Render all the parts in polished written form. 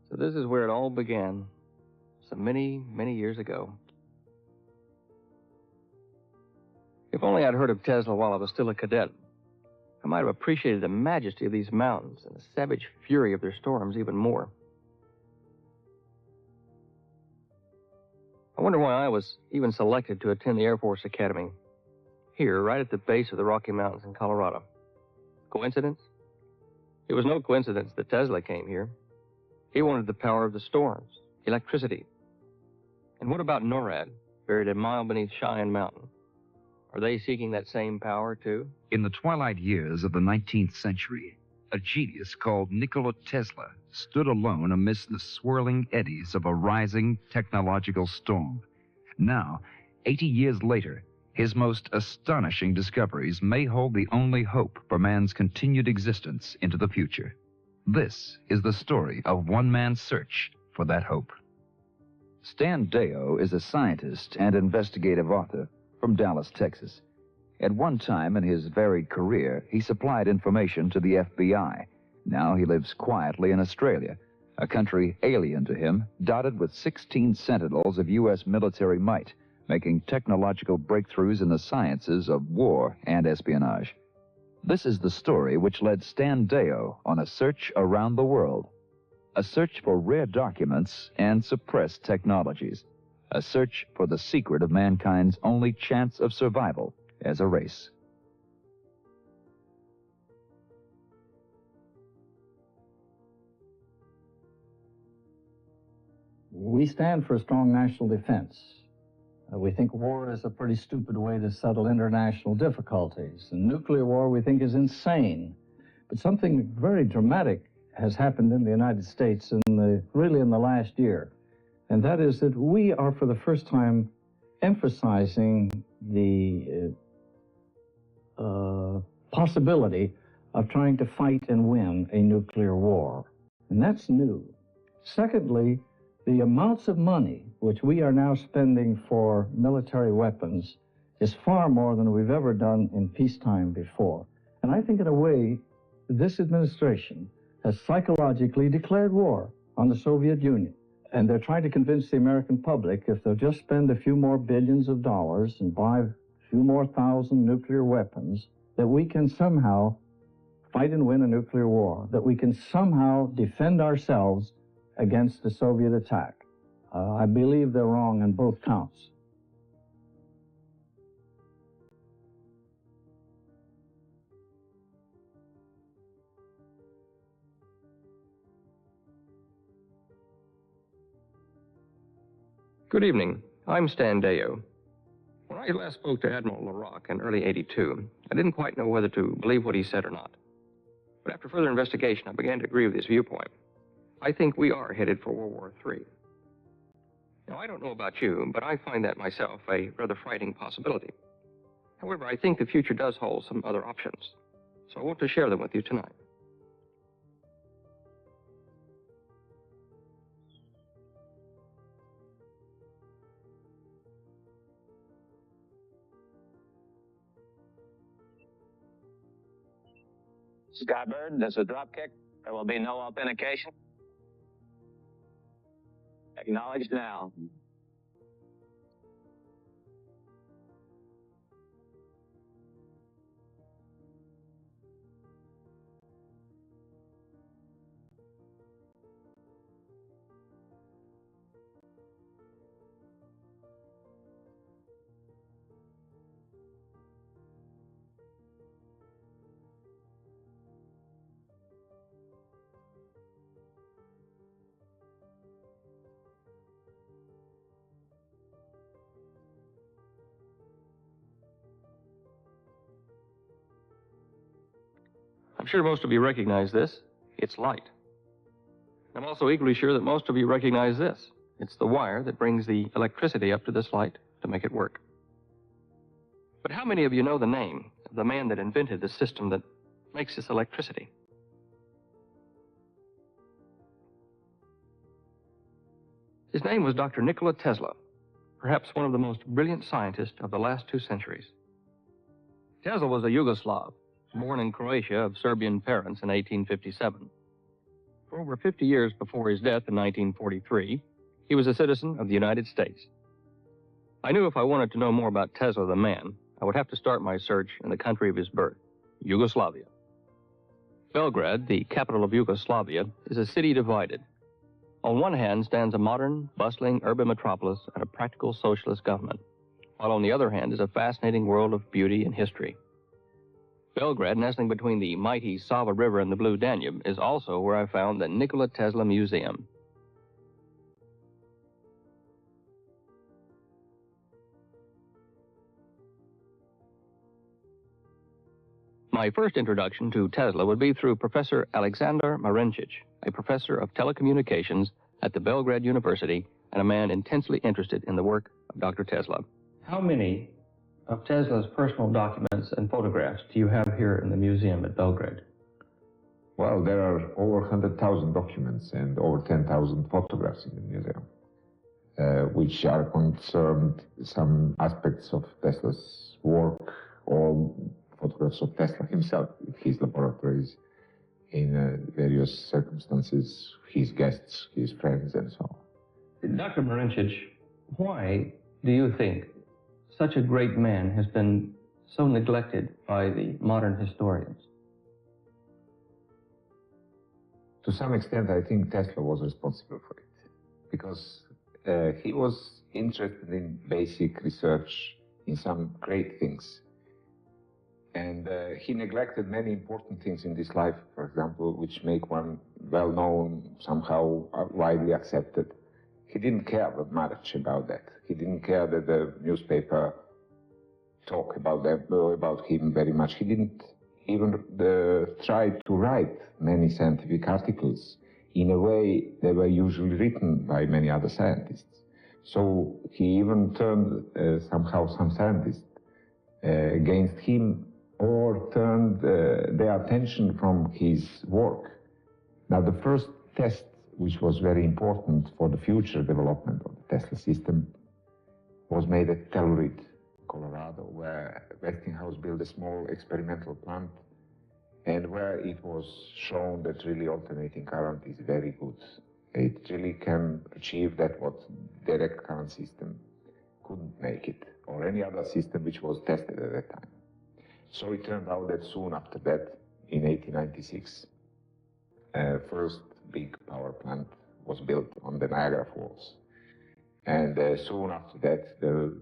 So this is where it all began, so many, many years ago. If only I'd heard of Tesla while I was still a cadet, I might have appreciated the majesty of these mountains and the savage fury of their storms even more. I wonder why I was even selected to attend the Air Force Academy, here, right at the base of the Rocky Mountains in Colorado. Coincidence? It was no coincidence that Tesla came here. He wanted the power of the storms, electricity. And what about NORAD, buried a mile beneath Cheyenne Mountain? Are they seeking that same power, too? In the twilight years of the 19th century, a genius called Nikola Tesla stood alone amidst the swirling eddies of a rising technological storm. Now, 80 years later, his most astonishing discoveries may hold the only hope for man's continued existence into the future. This is the story of one man's search for that hope. Stan Deyo is a scientist and investigative author from Dallas, Texas. At one time in his varied career, he supplied information to the FBI. Now he lives quietly in Australia, a country alien to him, dotted with 16 sentinels of U.S. military might, making technological breakthroughs in the sciences of war and espionage. This is the story which led Stan Deyo on a search around the world. A search for rare documents and suppressed technologies. A search for the secret of mankind's only chance of survival as a race. We stand for a strong national defense. We think war is a pretty stupid way to settle international difficulties. And nuclear war we think is insane. But something very dramatic has happened in the United States really in the last year. And that is that we are for the first time emphasizing the possibility of trying to fight and win a nuclear war. And that's new. Secondly, the amounts of money which we are now spending for military weapons is far more than we've ever done in peacetime before. And I think in a way, this administration has psychologically declared war on the Soviet Union. And they're trying to convince the American public if they'll just spend a few more billions of dollars and buy a few more thousand nuclear weapons, that we can somehow fight and win a nuclear war, that we can somehow defend ourselves against the Soviet attack. I believe they're wrong on both counts. Good evening. I'm Stan Deyo. When I last spoke to Admiral LaRocque in early '82, I didn't quite know whether to believe what he said or not. But after further investigation, I began to agree with his viewpoint. I think we are headed for World War III. Now, I don't know about you, but I find that myself a rather frightening possibility. However, I think the future does hold some other options, so I want to share them with you tonight. Skybird, this is dropkick. There will be no authentication. Acknowledged now. I'm sure most of you recognize this. It's light. I'm also equally sure that most of you recognize this. It's the wire that brings the electricity up to this light to make it work. But how many of you know the name of the man that invented the system that makes this electricity? His name was Dr. Nikola Tesla, perhaps one of the most brilliant scientists of the last 2 centuries. Tesla was a Yugoslav, born in Croatia of Serbian parents in 1857. For over 50 years before his death in 1943, he was a citizen of the United States. I knew if I wanted to know more about Tesla the man, I would have to start my search in the country of his birth, Yugoslavia. Belgrade, the capital of Yugoslavia, is a city divided. On one hand stands a modern, bustling urban metropolis and a practical socialist government, while on the other hand is a fascinating world of beauty and history. Belgrade, nestling between the mighty Sava River and the Blue Danube, is also where I found the Nikola Tesla Museum. My first introduction to Tesla would be through Professor Alexander Marencic, a professor of telecommunications at the Belgrade University and a man intensely interested in the work of Dr. Tesla. How many of Tesla's personal documents and photographs do you have here in the museum at Belgrade? Well, there are over 100,000 documents and over 10,000 photographs in the museum, which are concerned some aspects of Tesla's work, or photographs of Tesla himself, his laboratories, in various circumstances, his guests, his friends, and so on. Dr. Marencic, why do you think such a great man has been so neglected by the modern historians? To some extent, I think Tesla was responsible for it, because he was interested in basic research in some great things. And he neglected many important things in this life, for example, which make one well-known, somehow widely accepted. He didn't care much about that. He didn't care that the newspaper talk about him very much. He didn't even try to write many scientific articles in a way they were usually written by many other scientists. So he even turned somehow some scientists against him, or turned their attention from his work. Now, the first test, which was very important for the future development of the Tesla system, was made at Telluride, Colorado, where Westinghouse built a small experimental plant, and where it was shown that really alternating current is very good. It really can achieve that what direct current system couldn't make it, or any other system which was tested at that time. So it turned out that soon after that, in 1896, first big power plant was built on the Niagara Falls. And soon after that, the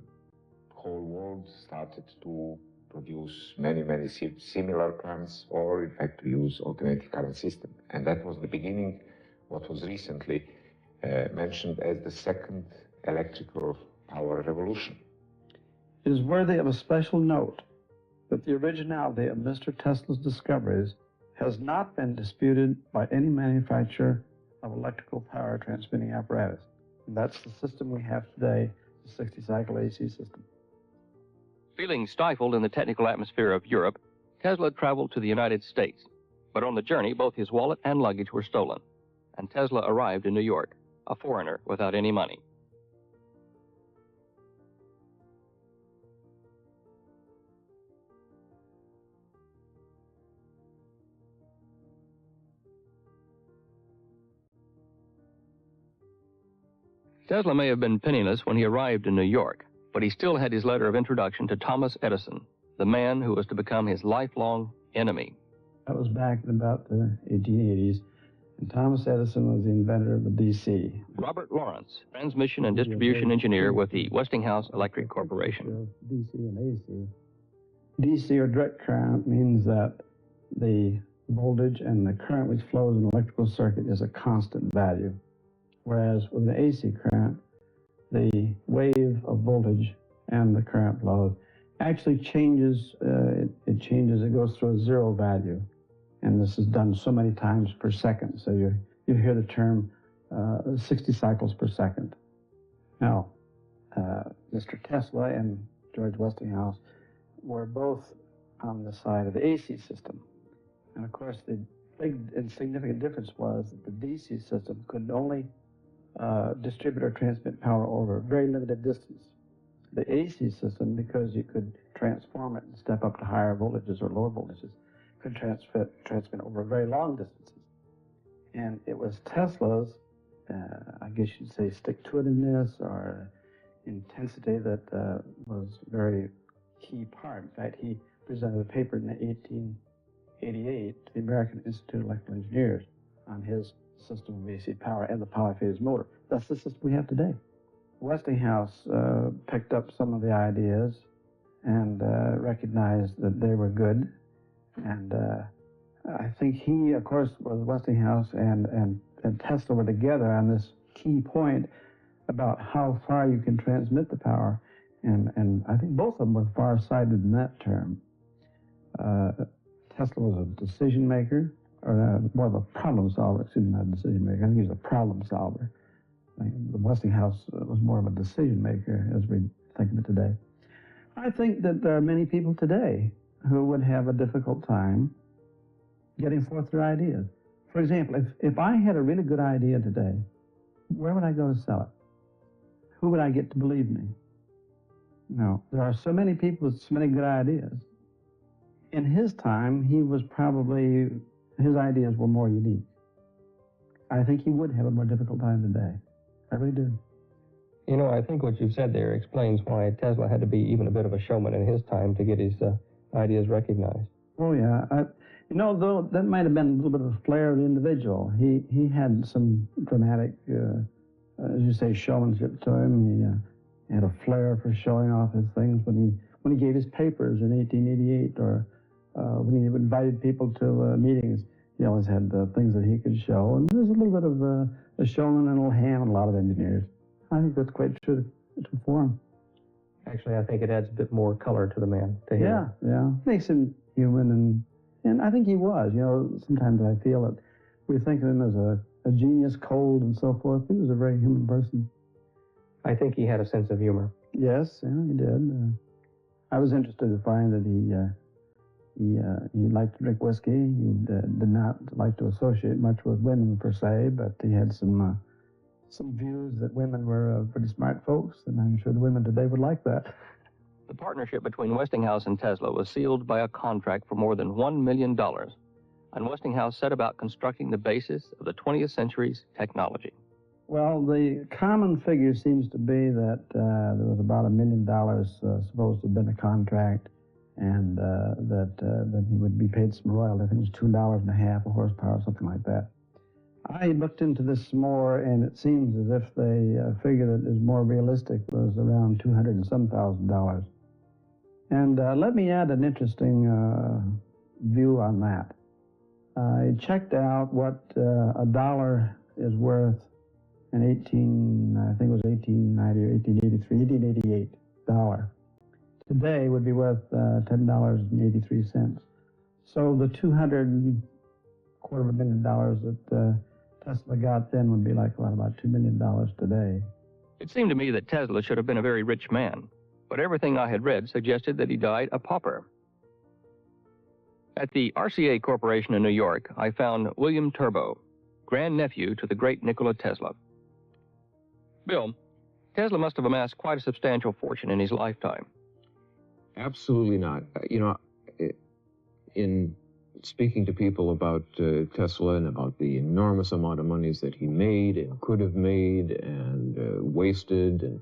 whole world started to produce many, many similar plants, or in fact to use alternating current system. And that was the beginning, what was recently mentioned as the second electrical power revolution. It is worthy of a special note that the originality of Mr. Tesla's discoveries has not been disputed by any manufacturer of electrical power transmitting apparatus. And that's the system we have today, the 60-cycle AC system. Feeling stifled in the technical atmosphere of Europe, Tesla traveled to the United States. But on the journey, both his wallet and luggage were stolen, and Tesla arrived in New York, a foreigner without any money. Tesla may have been penniless when he arrived in New York, but he still had his letter of introduction to Thomas Edison, the man who was to become his lifelong enemy. That was back in about the 1880s, and Thomas Edison was the inventor of the DC. Robert Lawrence, transmission and distribution engineer with the Westinghouse Electric Corporation. DC and AC. DC, or direct current, means that the voltage and the current which flows in an electrical circuit is a constant value. Whereas with the AC current, the wave of voltage and the current flow actually changes. It changes. It goes through a zero value, and this is done so many times per second. So you hear the term 60 cycles per second. Now, Mr. Tesla and George Westinghouse were both on the side of the AC system, and of course the big and significant difference was that the DC system could only distribute or transmit power over a very limited distance. The AC system, because you could transform it and step up to higher voltages or lower voltages, could transmit over very long distances. And it was Tesla's, I guess you'd say, stick-to-itiveness or intensity that was a very key part. In fact, he presented a paper in 1888 to the American Institute of Electrical Engineers on his system of AC power and the polyphase motor. That's the system we have today. Westinghouse picked up some of the ideas and recognized that they were good. And I think he, of course, was Westinghouse and Tesla were together on this key point about how far you can transmit the power. And I think both of them were far-sighted in that term. Tesla was a decision maker, or more of a problem solver, excuse me, not a decision maker. I think he was a problem solver. The Westinghouse was more of a decision maker as we think of it today. I think that there are many people today who would have a difficult time getting forth their ideas. For example, if I had a really good idea today, where would I go to sell it? Who would I get to believe me? No, there are so many people with so many good ideas. In his time, his ideas were more unique. I think he would have a more difficult time today. I really do. You know, I think what you've said there explains why Tesla had to be even a bit of a showman in his time to get his ideas recognized. Oh, yeah. Though that might have been a little bit of a flair of the individual. He had some dramatic, as you say, showmanship to him. He had a flair for showing off his things when he gave his papers in 1888, or when he invited people to meetings. He always had things that he could show, and there's a little bit of a showman and a little ham in a lot of engineers. I think that's quite true to form. Actually, I think it adds a bit more color to the man. To him. Yeah. Makes him human, and I think he was. Sometimes I feel that we think of him as a genius, cold, and so forth. He was a very human person. I think he had a sense of humor. Yes, yeah, he did. I was interested to find that he liked to drink whiskey. He did not like to associate much with women per se, but he had some views that women were pretty smart folks, and I'm sure the women today would like that. The partnership between Westinghouse and Tesla was sealed by a contract for more than $1 million, and Westinghouse set about constructing the basis of the 20th century's technology. Well, the common figure seems to be that there was about $1 million supposed to have been a contract, and that he would be paid some royalty. I think it was $2.50 a horsepower, something like that. I looked into this more, and it seems as if the figure that is more realistic was around $200 and some thousand. And let me add an interesting view on that. I checked out what a dollar is worth in 1890 or 1888 dollar. Today would be worth $10.83. So the $225 million that Tesla got then would be like about $2 million today. It seemed to me that Tesla should have been a very rich man, but everything I had read suggested that he died a pauper. At the RCA Corporation in New York, I found William Turbo, grandnephew to the great Nikola Tesla. Bill, Tesla must have amassed quite a substantial fortune in his lifetime. Absolutely not. In speaking to people about Tesla and about the enormous amount of monies that he made and could have made and wasted, and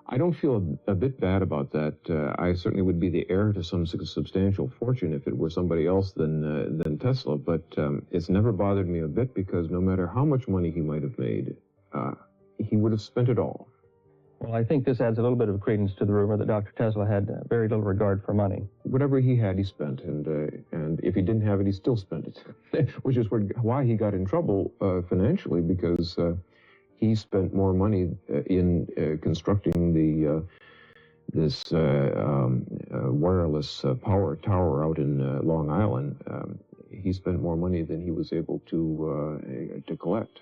I don't feel a bit bad about that. I certainly would be the heir to some substantial fortune if it were somebody else than Tesla, but it's never bothered me a bit, because no matter how much money he might have made, he would have spent it all. Well, I think this adds a little bit of credence to the rumor that Dr. Tesla had very little regard for money. Whatever he had, he spent, and if he didn't have it, he still spent it, which is why he got in trouble financially, because he spent more money in constructing this wireless power tower out in Long Island. He spent more money than he was able to collect.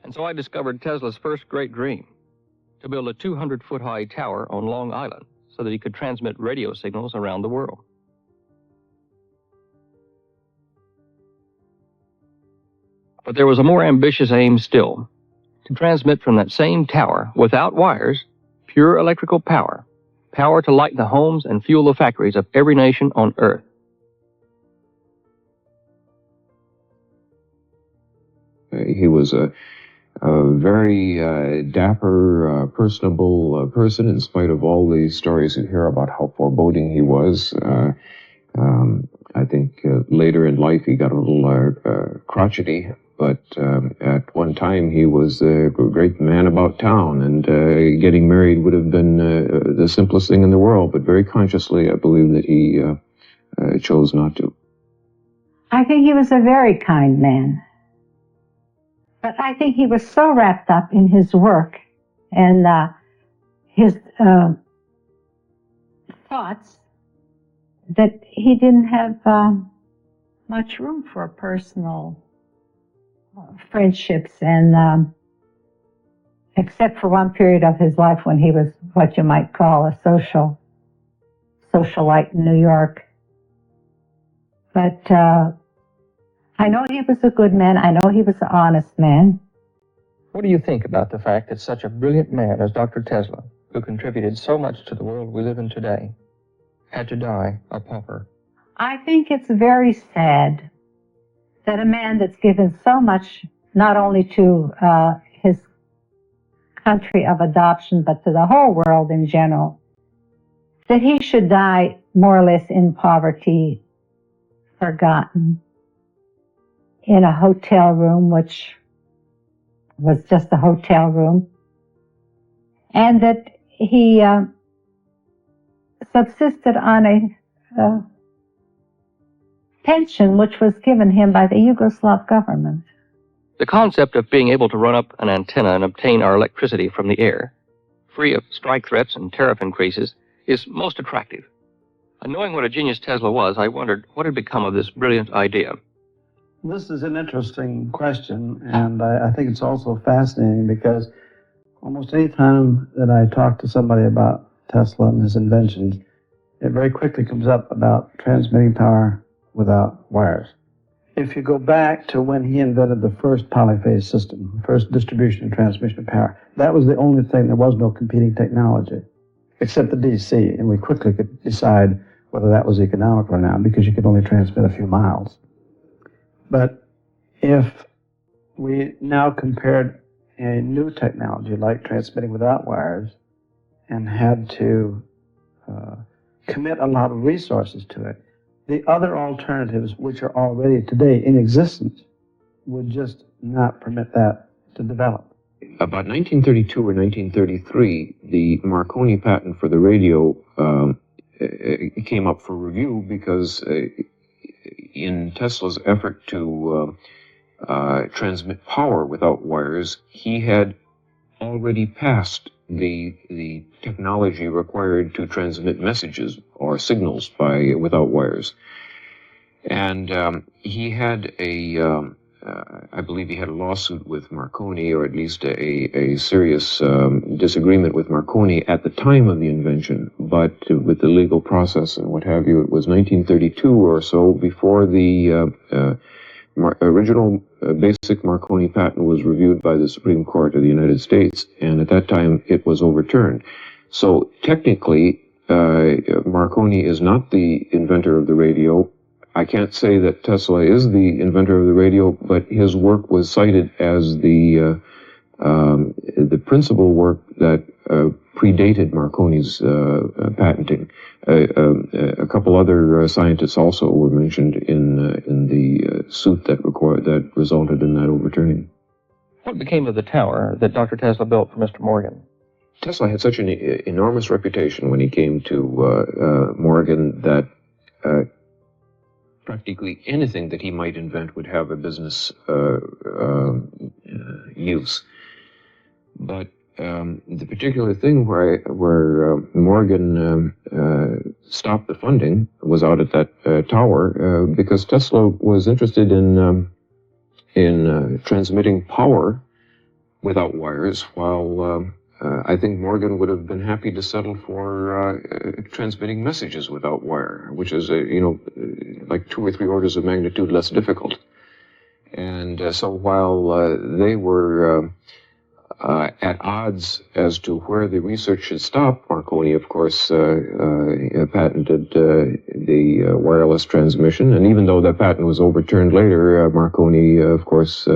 And so I discovered Tesla's first great dream, to build a 200-foot-high tower on Long Island so that he could transmit radio signals around the world. But there was a more ambitious aim still, to transmit from that same tower, without wires, pure electrical power, power to light the homes and fuel the factories of every nation on Earth. He was a very dapper, personable person, in spite of all the stories you hear about how foreboding he was. I think later in life he got a little crotchety, but at one time he was a great man about town, and getting married would have been the simplest thing in the world, but very consciously I believe that he chose not to. I think he was a very kind man. But I think he was so wrapped up in his work and his thoughts that he didn't have much room for personal friendships, and except for one period of his life when he was what you might call a socialite in New York. But I know he was a good man. I know he was an honest man. What do you think about the fact that such a brilliant man as Dr. Tesla, who contributed so much to the world we live in today, had to die a pauper? I think it's very sad that a man that's given so much, not only to his country of adoption, but to the whole world in general, that he should die more or less in poverty, forgotten, in a hotel room, which was just a hotel room, and that he subsisted on a pension which was given him by the Yugoslav government. The concept of being able to run up an antenna and obtain our electricity from the air, free of strike threats and tariff increases, is most attractive. And knowing what a genius Tesla was, I wondered what had become of this brilliant idea. This is an interesting question, and I think it's also fascinating because almost any time that I talk to somebody about Tesla and his inventions, it very quickly comes up about transmitting power without wires. If you go back to when he invented the first polyphase system, the first distribution and transmission of power, that was the only thing. There was no competing technology except the DC, and we quickly could decide whether that was economical or not because you could only transmit a few miles. But if we now compared a new technology like transmitting without wires and had to commit a lot of resources to it, the other alternatives, which are already today in existence, would just not permit that to develop. About 1932 or 1933, the Marconi patent for the radio came up for review because in Tesla's effort to transmit power without wires, he had already passed the technology required to transmit messages or signals without wires. And he had I believe he had a lawsuit with Marconi, or at least a serious disagreement with Marconi at the time of the invention, but with the legal process and what have you, it was 1932 or so before the original basic Marconi patent was reviewed by the Supreme Court of the United States, and at that time it was overturned. So technically, Marconi is not the inventor of the radio. I can't say that Tesla is the inventor of the radio, but his work was cited as the principal work that predated Marconi's patenting. A couple other scientists also were mentioned in the suit that resulted in that overturning. What became of the tower that Dr. Tesla built for Mr. Morgan? Tesla had such an enormous reputation when he came to Morgan that practically anything that he might invent would have a business use. But the particular thing where Morgan stopped the funding was out at that tower because Tesla was interested in transmitting power without wires, while I think Morgan would have been happy to settle for transmitting messages without wire, which is like 2 or 3 orders of magnitude less difficult. And so while they were at odds as to where the research should stop, Marconi, of course, patented the wireless transmission. And even though that patent was overturned later, Marconi, of course,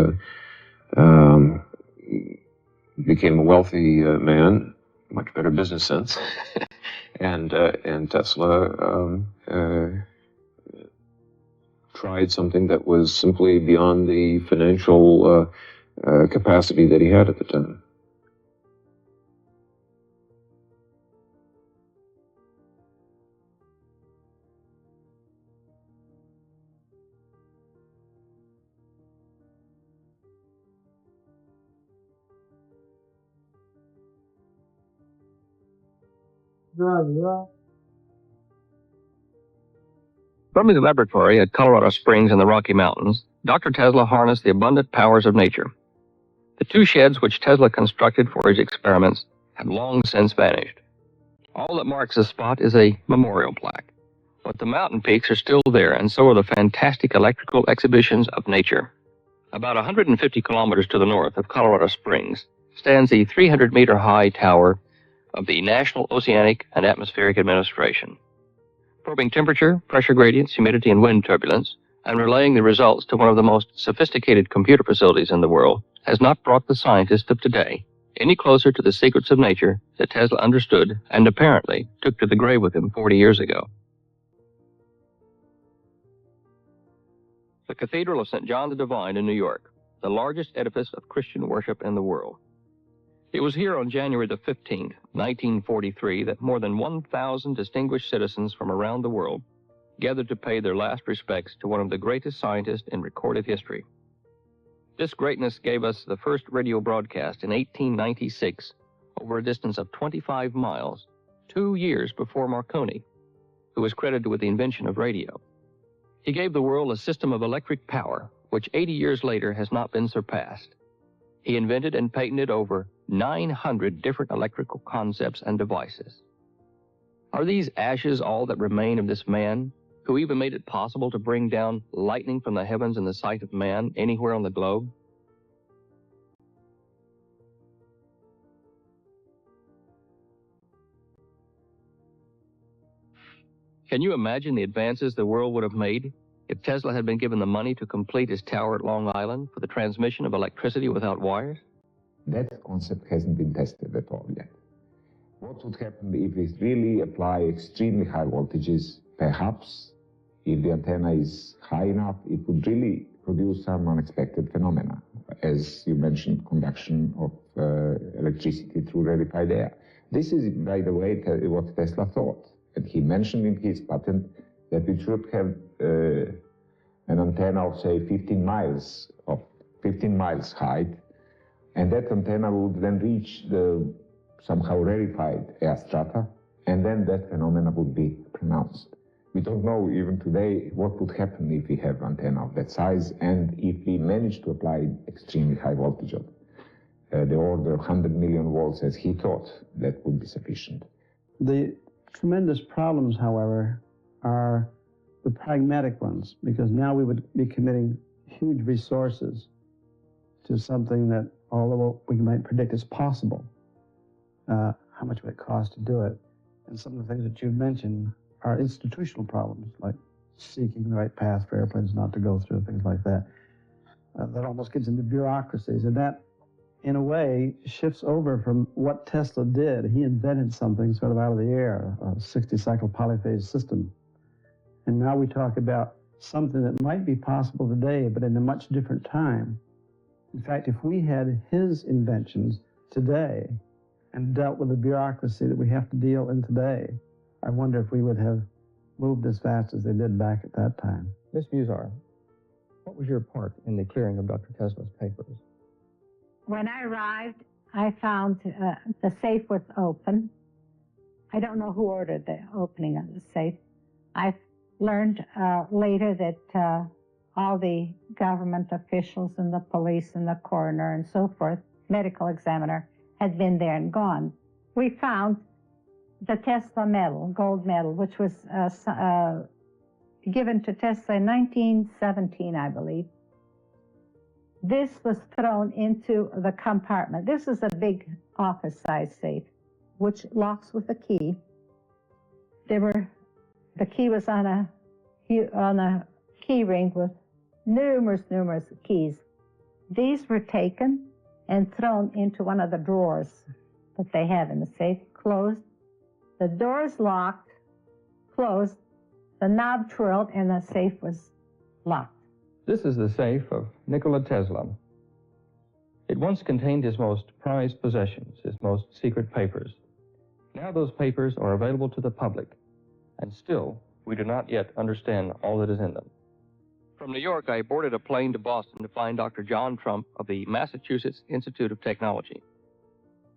became a wealthy man, much better business sense, and Tesla tried something that was simply beyond the financial capacity that he had at the time. From his laboratory at Colorado Springs in the Rocky Mountains, Dr. Tesla harnessed the abundant powers of nature. The two sheds which Tesla constructed for his experiments have long since vanished. All that marks the spot is a memorial plaque. But the mountain peaks are still there, and so are the fantastic electrical exhibitions of nature. About 150 kilometers to the north of Colorado Springs stands the 300-meter-high tower of the National Oceanic and Atmospheric Administration. Probing temperature, pressure gradients, humidity, and wind turbulence, and relaying the results to one of the most sophisticated computer facilities in the world, has not brought the scientists of today any closer to the secrets of nature that Tesla understood and apparently took to the grave with him 40 years ago. The Cathedral of St. John the Divine in New York, the largest edifice of Christian worship in the world. It was here on January the 15th, 1943, that more than 1,000 distinguished citizens from around the world gathered to pay their last respects to one of the greatest scientists in recorded history. This greatness gave us the first radio broadcast in 1896 over a distance of 25 miles, 2 years before Marconi, who was credited with the invention of radio. He gave the world a system of electric power, which 80 years later has not been surpassed. He invented and patented over 900 different electrical concepts and devices. Are these ashes all that remain of this man, who even made it possible to bring down lightning from the heavens in the sight of man anywhere on the globe? Can you imagine the advances the world would have made if Tesla had been given the money to complete his tower at Long Island for the transmission of electricity without wires? That concept hasn't been tested at all yet. What would happen if we really apply extremely high voltages? Perhaps, if the antenna is high enough, it would really produce some unexpected phenomena, as you mentioned, conduction of electricity through rarefied air. This is, by the way, what Tesla thought. And he mentioned in his patent that we should have an antenna of, say, 15 miles height, and that antenna would then reach the somehow rarefied air strata, and then that phenomena would be pronounced. We don't know even today what would happen if we have antenna of that size, and if we manage to apply extremely high voltage of the order of 100 million volts, as he thought, that would be sufficient. The tremendous problems, however, are the pragmatic ones, because now we would be committing huge resources to something that, although we might predict is possible, how much would it cost to do it? And some of the things that you've mentioned are institutional problems, like seeking the right path for airplanes not to go through, things like that. That almost gets into bureaucracies, and that, in a way, shifts over from what Tesla did. He invented something sort of out of the air, a 60-cycle polyphase system. And now we talk about something that might be possible today, but in a much different time. In fact, if we had his inventions today and dealt with the bureaucracy that we have to deal in today, I wonder if we would have moved as fast as they did back at that time. Miss Musar, what was your part in the clearing of Dr. Tesla's papers? When I arrived, I found the safe was open. I don't know who ordered the opening of the safe. I learned later that all the government officials and the police and the coroner and so forth, medical examiner, had been there and gone. We found the Tesla medal, gold medal, which was given to Tesla in 1917, I believe. This was thrown into the compartment. This is a big office-size safe, which locks with a key. The key was on a key ring with numerous keys. These were taken and thrown into one of the drawers that they had in the safe, closed. The doors locked, closed, the knob twirled, and the safe was locked. This is the safe of Nikola Tesla. It once contained his most prized possessions, his most secret papers. Now those papers are available to the public, and still we do not yet understand all that is in them. From New York, I boarded a plane to Boston to find Dr. John Trump of the Massachusetts Institute of Technology.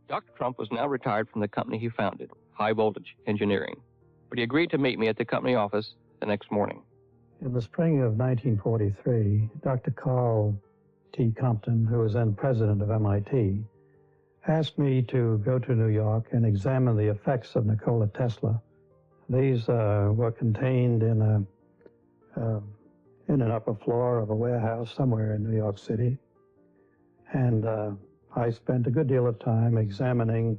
Dr. Trump was now retired from the company he founded, High Voltage Engineering, but he agreed to meet me at the company office the next morning. In the spring of 1943, Dr. Carl T. Compton, who was then president of MIT, asked me to go to New York and examine the effects of Nikola Tesla. These were contained in an upper floor of a warehouse somewhere in New York City. And I spent a good deal of time examining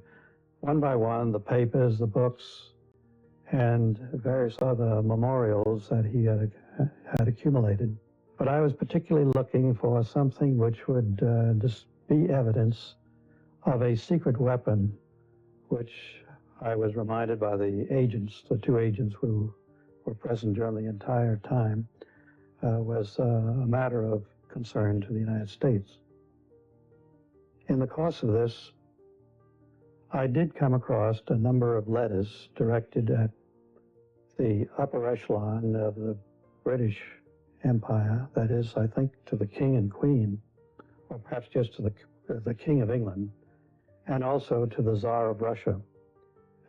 one by one the papers, the books, and various other memorials that he had accumulated. But I was particularly looking for something which would just be evidence of a secret weapon, which I was reminded by the agents, the two agents who were present during the entire time, was a matter of concern to the United States. In the course of this, I did come across a number of letters directed at the upper echelon of the British Empire, that is, I think, to the King and Queen, or perhaps just to the King of England, and also to the Tsar of Russia,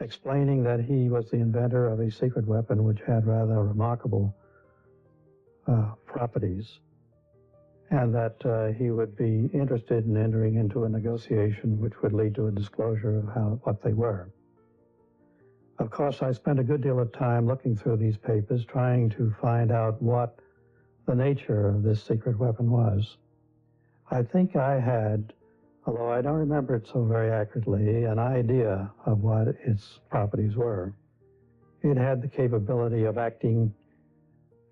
explaining that he was the inventor of a secret weapon which had rather remarkable properties, and that he would be interested in entering into a negotiation which would lead to a disclosure of what they were. Of course, I spent a good deal of time looking through these papers, trying to find out what the nature of this secret weapon was. I think I had, although I don't remember it so very accurately, an idea of what its properties were. It had the capability of acting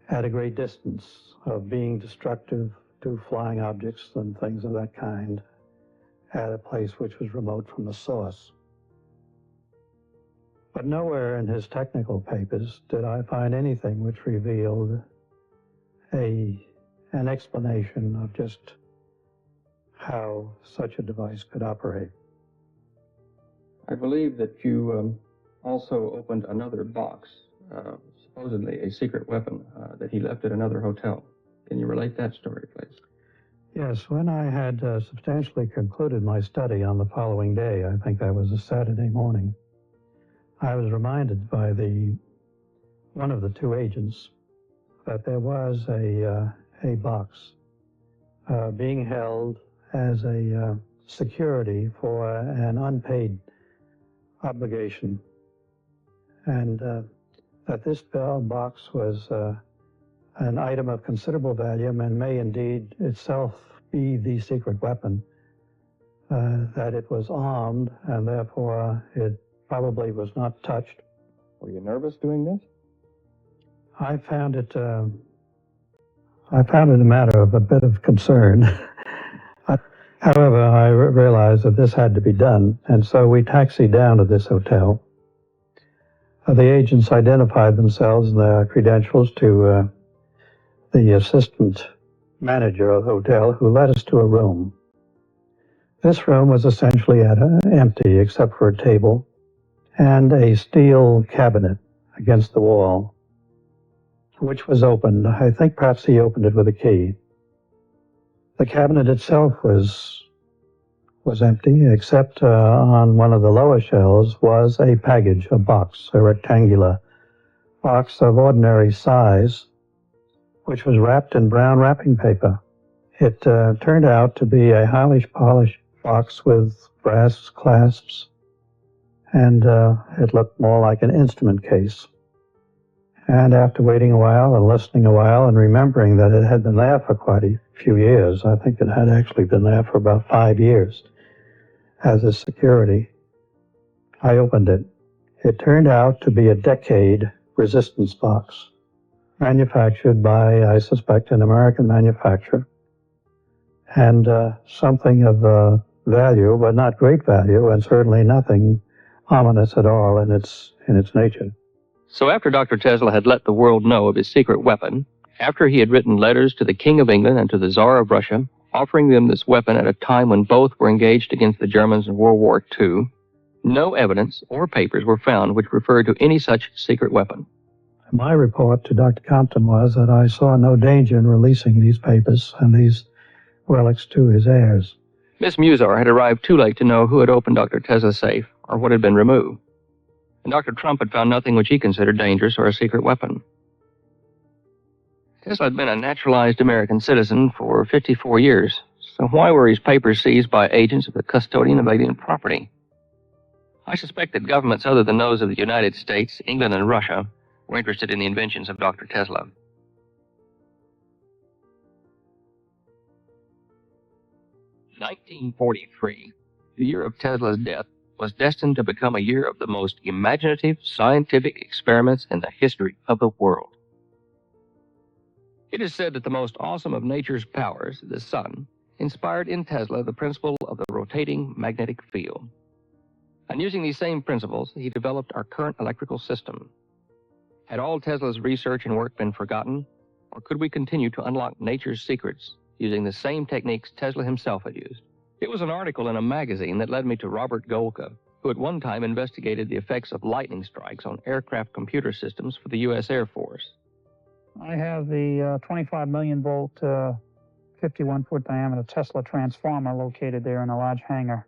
at a great distance, of being destructive to flying objects and things of that kind at a place which was remote from the source. But nowhere in his technical papers did I find anything which revealed an explanation of just how such a device could operate. I believe that you also opened another box, supposedly a secret weapon that he left at another hotel. Can you relate that story, please? Yes, when I had substantially concluded my study on the following day, I think that was a Saturday morning, I was reminded by one of the two agents that there was a box being held as a security for an unpaid obligation, and that this box was an item of considerable value and may indeed itself be the secret weapon, that it was armed and therefore it probably was not touched. Were you nervous doing this? I found it a matter of a bit of concern. However, I realized that this had to be done, and so we taxied down to this hotel. The agents identified themselves and their credentials to the assistant manager of the hotel, who led us to a room. This room was essentially empty except for a table and a steel cabinet against the wall, which was opened. I think perhaps he opened it with a key. The cabinet itself was empty, except on one of the lower shelves was a package, a box, a rectangular box of ordinary size, which was wrapped in brown wrapping paper. It turned out to be a highly polished box with brass clasps, and it looked more like an instrument case. And after waiting a while and listening a while and remembering that it had been there for quite a few years, I think it had actually been there for about 5 years as a security, I opened it. It turned out to be a decade resistance box, manufactured by, I suspect, an American manufacturer. and something of value, but not great value, and certainly nothing ominous at all in its nature. So after Dr. Tesla had let the world know of his secret weapon, after he had written letters to the King of England and to the Tsar of Russia, offering them this weapon at a time when both were engaged against the Germans in World War II, no evidence or papers were found which referred to any such secret weapon. My report to Dr. Compton was that I saw no danger in releasing these papers and these relics to his heirs. Miss Musar had arrived too late to know who had opened Dr. Tesla's safe or what had been removed. And Dr. Trump had found nothing which he considered dangerous or a secret weapon. Tesla had been a naturalized American citizen for 54 years, so why were his papers seized by agents of the custodian of alien property? I suspect that governments other than those of the United States, England, and Russia were interested in the inventions of Dr. Tesla. 1943, the year of Tesla's death, was destined to become a year of the most imaginative scientific experiments in the history of the world. It is said that the most awesome of nature's powers, the sun, inspired in Tesla the principle of the rotating magnetic field. And using these same principles, he developed our current electrical system. Had all Tesla's research and work been forgotten, or could we continue to unlock nature's secrets using the same techniques Tesla himself had used? It was an article in a magazine that led me to Robert Golka, who at one time investigated the effects of lightning strikes on aircraft computer systems for the U.S. Air Force. I have the 25 million volt, 51-foot diameter Tesla transformer located there in a large hangar.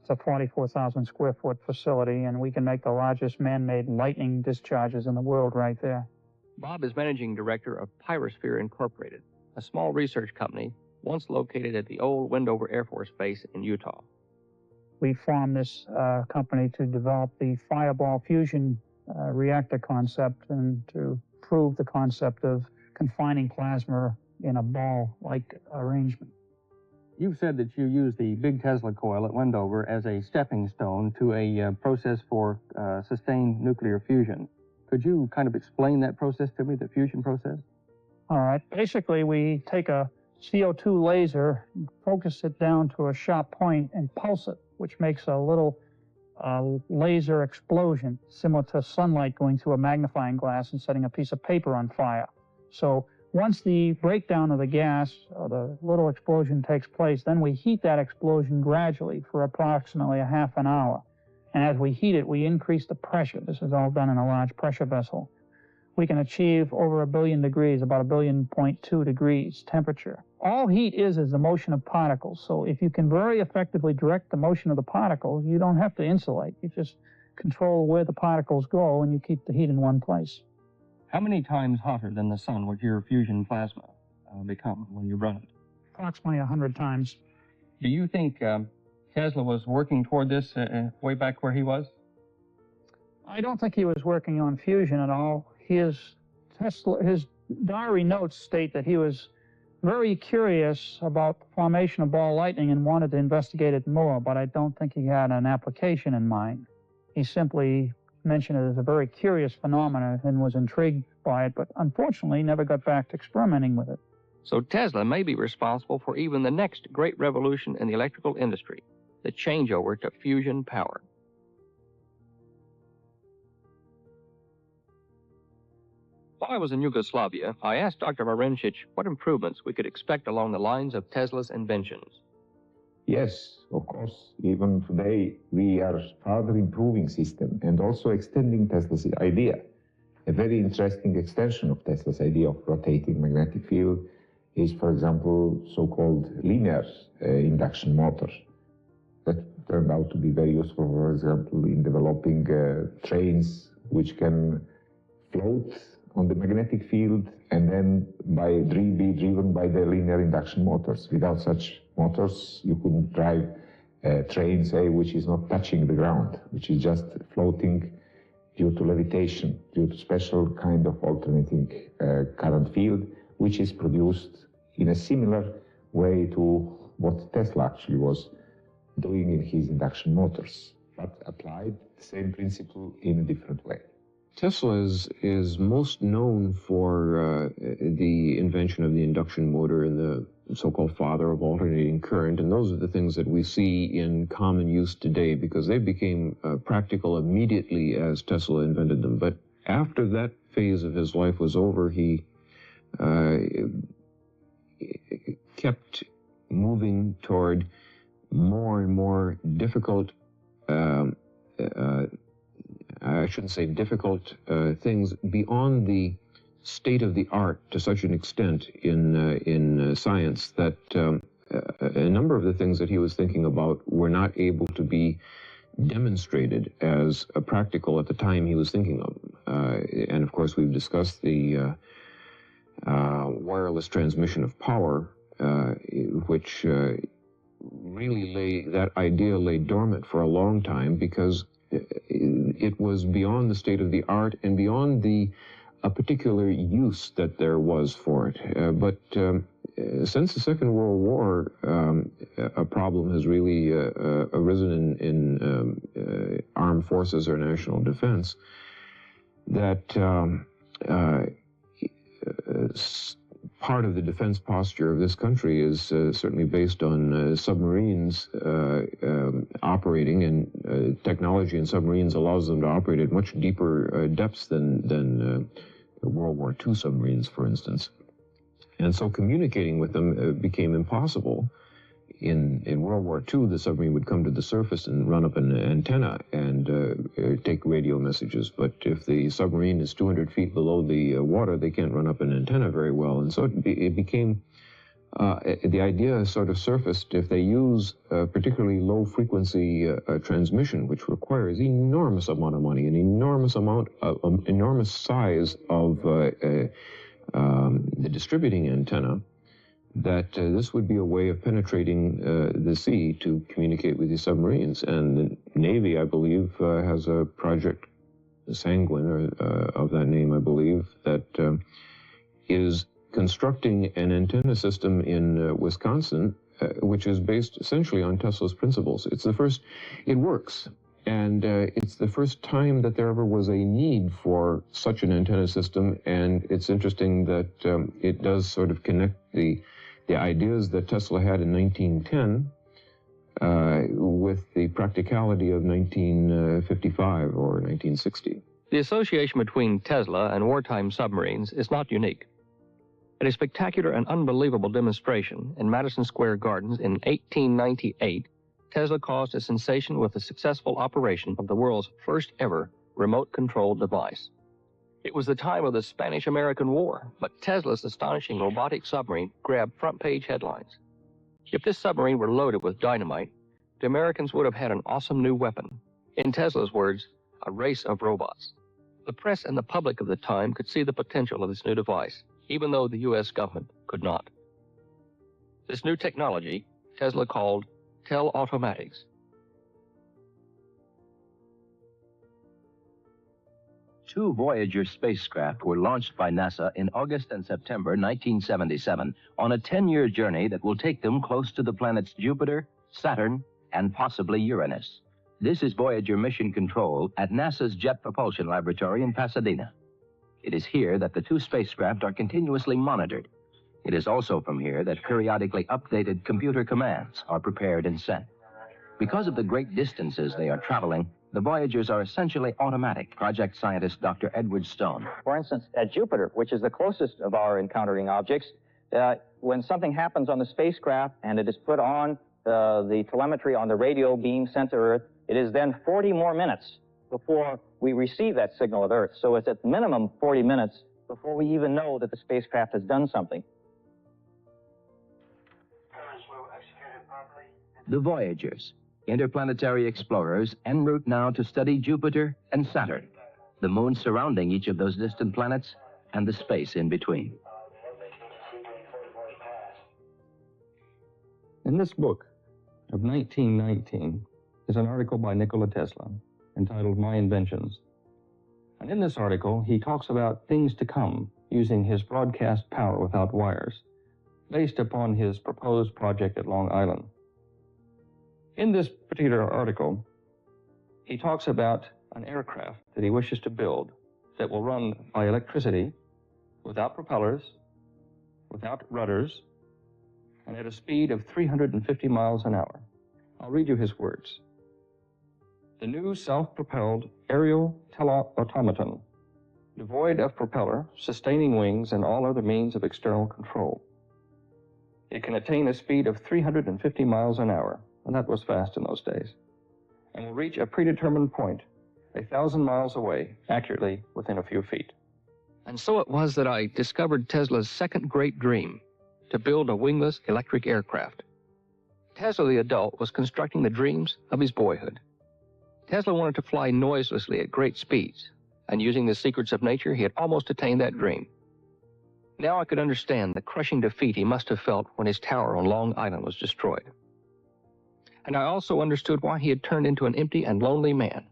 It's a 44,000 square foot facility, and we can make the largest man-made lightning discharges in the world right there. Bob is managing director of Pyrosphere Incorporated, a small research company once located at the old Wendover Air Force Base in Utah. We formed this company to develop the fireball fusion reactor concept and to prove the concept of confining plasma in a ball-like arrangement. You've said that you use the big Tesla coil at Wendover as a stepping stone to a process for sustained nuclear fusion. Could you kind of explain that process to me, the fusion process? All right. Basically, we take a CO2 laser, focus it down to a sharp point, and pulse it, which makes a little laser explosion, similar to sunlight going through a magnifying glass and setting a piece of paper on fire. So once the breakdown of the gas, or the little explosion takes place, then we heat that explosion gradually for approximately a half an hour. And as we heat it, we increase the pressure. This is all done in a large pressure vessel. We can achieve over 1 billion degrees, about 1.2 billion degrees temperature. All heat is the motion of particles. So if you can very effectively direct the motion of the particles, you don't have to insulate. You just control where the particles go, and you keep the heat in one place. How many times hotter than the sun would your fusion plasma become when you run it? Approximately 100 times. Do you think Tesla was working toward this way back where he was? I don't think he was working on fusion at all. His diary notes state that he was very curious about the formation of ball lightning and wanted to investigate it more, but I don't think he had an application in mind. He simply mentioned it as a very curious phenomenon and was intrigued by it, but unfortunately never got back to experimenting with it. So Tesla may be responsible for even the next great revolution in the electrical industry, the changeover to fusion power. While I was in Yugoslavia, I asked Dr. Wardenclyffe what improvements we could expect along the lines of Tesla's inventions. Yes, of course. Even today, we are further improving system and also extending Tesla's idea. A very interesting extension of Tesla's idea of rotating magnetic field is, for example, so-called linear induction motor. That turned out to be very useful, for example, in developing trains which can float on the magnetic field and then be driven by the linear induction motors. Without such motors, you couldn't drive a train, say, which is not touching the ground, which is just floating due to levitation, due to special kind of alternating current field, which is produced in a similar way to what Tesla actually was doing in his induction motors, but applied the same principle in a different way. Tesla is most known for the invention of the induction motor in the so-called father of alternating current, and those are the things that we see in common use today because they became practical immediately as Tesla invented them. But after that phase of his life was over, he kept moving toward more and more difficult, I shouldn't say difficult things beyond the state of the art to such an extent in science that a number of the things that he was thinking about were not able to be demonstrated as practical at the time he was thinking of them. And of course, we've discussed the wireless transmission of power, which really that idea lay dormant for a long time because it was beyond the state of the art and beyond a particular use that there was for it. But since the Second World War, a problem has really arisen in armed forces or national defense that part of the defense posture of this country is certainly based on submarines operating, and technology in submarines allows them to operate at much deeper depths than World War II submarines, for instance. And so communicating with them became impossible. In World War II, the submarine would come to the surface and run up an antenna and take radio messages. But if the submarine is 200 feet below the water, they can't run up an antenna very well. And so it became, the idea sort of surfaced if they use particularly low-frequency transmission, which requires enormous amount of money, an enormous size of the distributing antenna, that this would be a way of penetrating the sea to communicate with these submarines. And the Navy, I believe, has a project, Sanguine, of that name, I believe, that is constructing an antenna system in Wisconsin, which is based essentially on Tesla's principles. It works. And it's the first time that there ever was a need for such an antenna system. And it's interesting that it does sort of connect the ideas that Tesla had in 1910 with the practicality of 1955 or 1960. The association between Tesla and wartime submarines is not unique. At a spectacular and unbelievable demonstration in Madison Square Gardens in 1898, Tesla caused a sensation with the successful operation of the world's first ever remote-controlled device. It was the time of the Spanish-American War, but Tesla's astonishing robotic submarine grabbed front-page headlines. If this submarine were loaded with dynamite, the Americans would have had an awesome new weapon. In Tesla's words, a race of robots. The press and the public of the time could see the potential of this new device, even though the U.S. government could not. This new technology, Tesla called tele-automatics. Two Voyager spacecraft were launched by NASA in August and September 1977 on a 10-year journey that will take them close to the planets Jupiter, Saturn, and possibly Uranus. This is Voyager Mission Control at NASA's Jet Propulsion Laboratory in Pasadena. It is here that the two spacecraft are continuously monitored. It is also from here that periodically updated computer commands are prepared and sent. Because of the great distances they are traveling, the Voyagers are essentially automatic, project scientist Dr. Edward Stone. For instance, at Jupiter, which is the closest of our encountering objects, when something happens on the spacecraft and it is put on the telemetry on the radio beam sent to Earth, it is then 40 more minutes before we receive that signal at Earth. So it's at minimum 40 minutes before we even know that the spacecraft has done something. The Voyagers, interplanetary explorers en route now to study Jupiter and Saturn, the moons surrounding each of those distant planets, and the space in between. In this book of 1919 is an article by Nikola Tesla entitled My Inventions. And in this article, he talks about things to come using his broadcast power without wires, based upon his proposed project at Long Island. In this particular article, he talks about an aircraft that he wishes to build that will run by electricity, without propellers, without rudders, and at a speed of 350 miles an hour. I'll read you his words. The new self-propelled aerial teleautomaton, devoid of propeller, sustaining wings, and all other means of external control. It can attain a speed of 350 miles an hour, and that was fast in those days, and will reach a predetermined point 1,000 miles away, accurately within a few feet. And so it was that I discovered Tesla's second great dream, to build a wingless electric aircraft. Tesla the adult was constructing the dreams of his boyhood. Tesla wanted to fly noiselessly at great speeds, and using the secrets of nature, he had almost attained that dream. Now I could understand the crushing defeat he must have felt when his tower on Long Island was destroyed. And I also understood why he had turned into an empty and lonely man.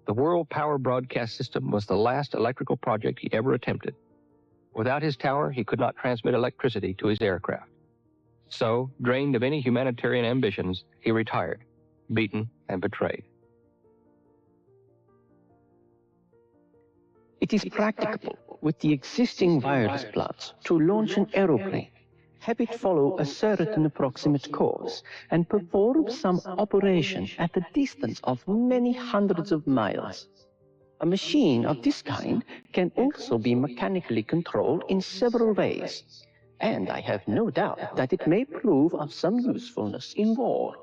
The World Power Broadcast System was the last electrical project he ever attempted. Without his tower, he could not transmit electricity to his aircraft. So, drained of any humanitarian ambitions, he retired, beaten and betrayed. It is practicable with the existing wireless plants to launch an aeroplane, have it follow a certain approximate course, and perform some operation at a distance of many hundreds of miles. A machine of this kind can also be mechanically controlled in several ways, and I have no doubt that it may prove of some usefulness in war.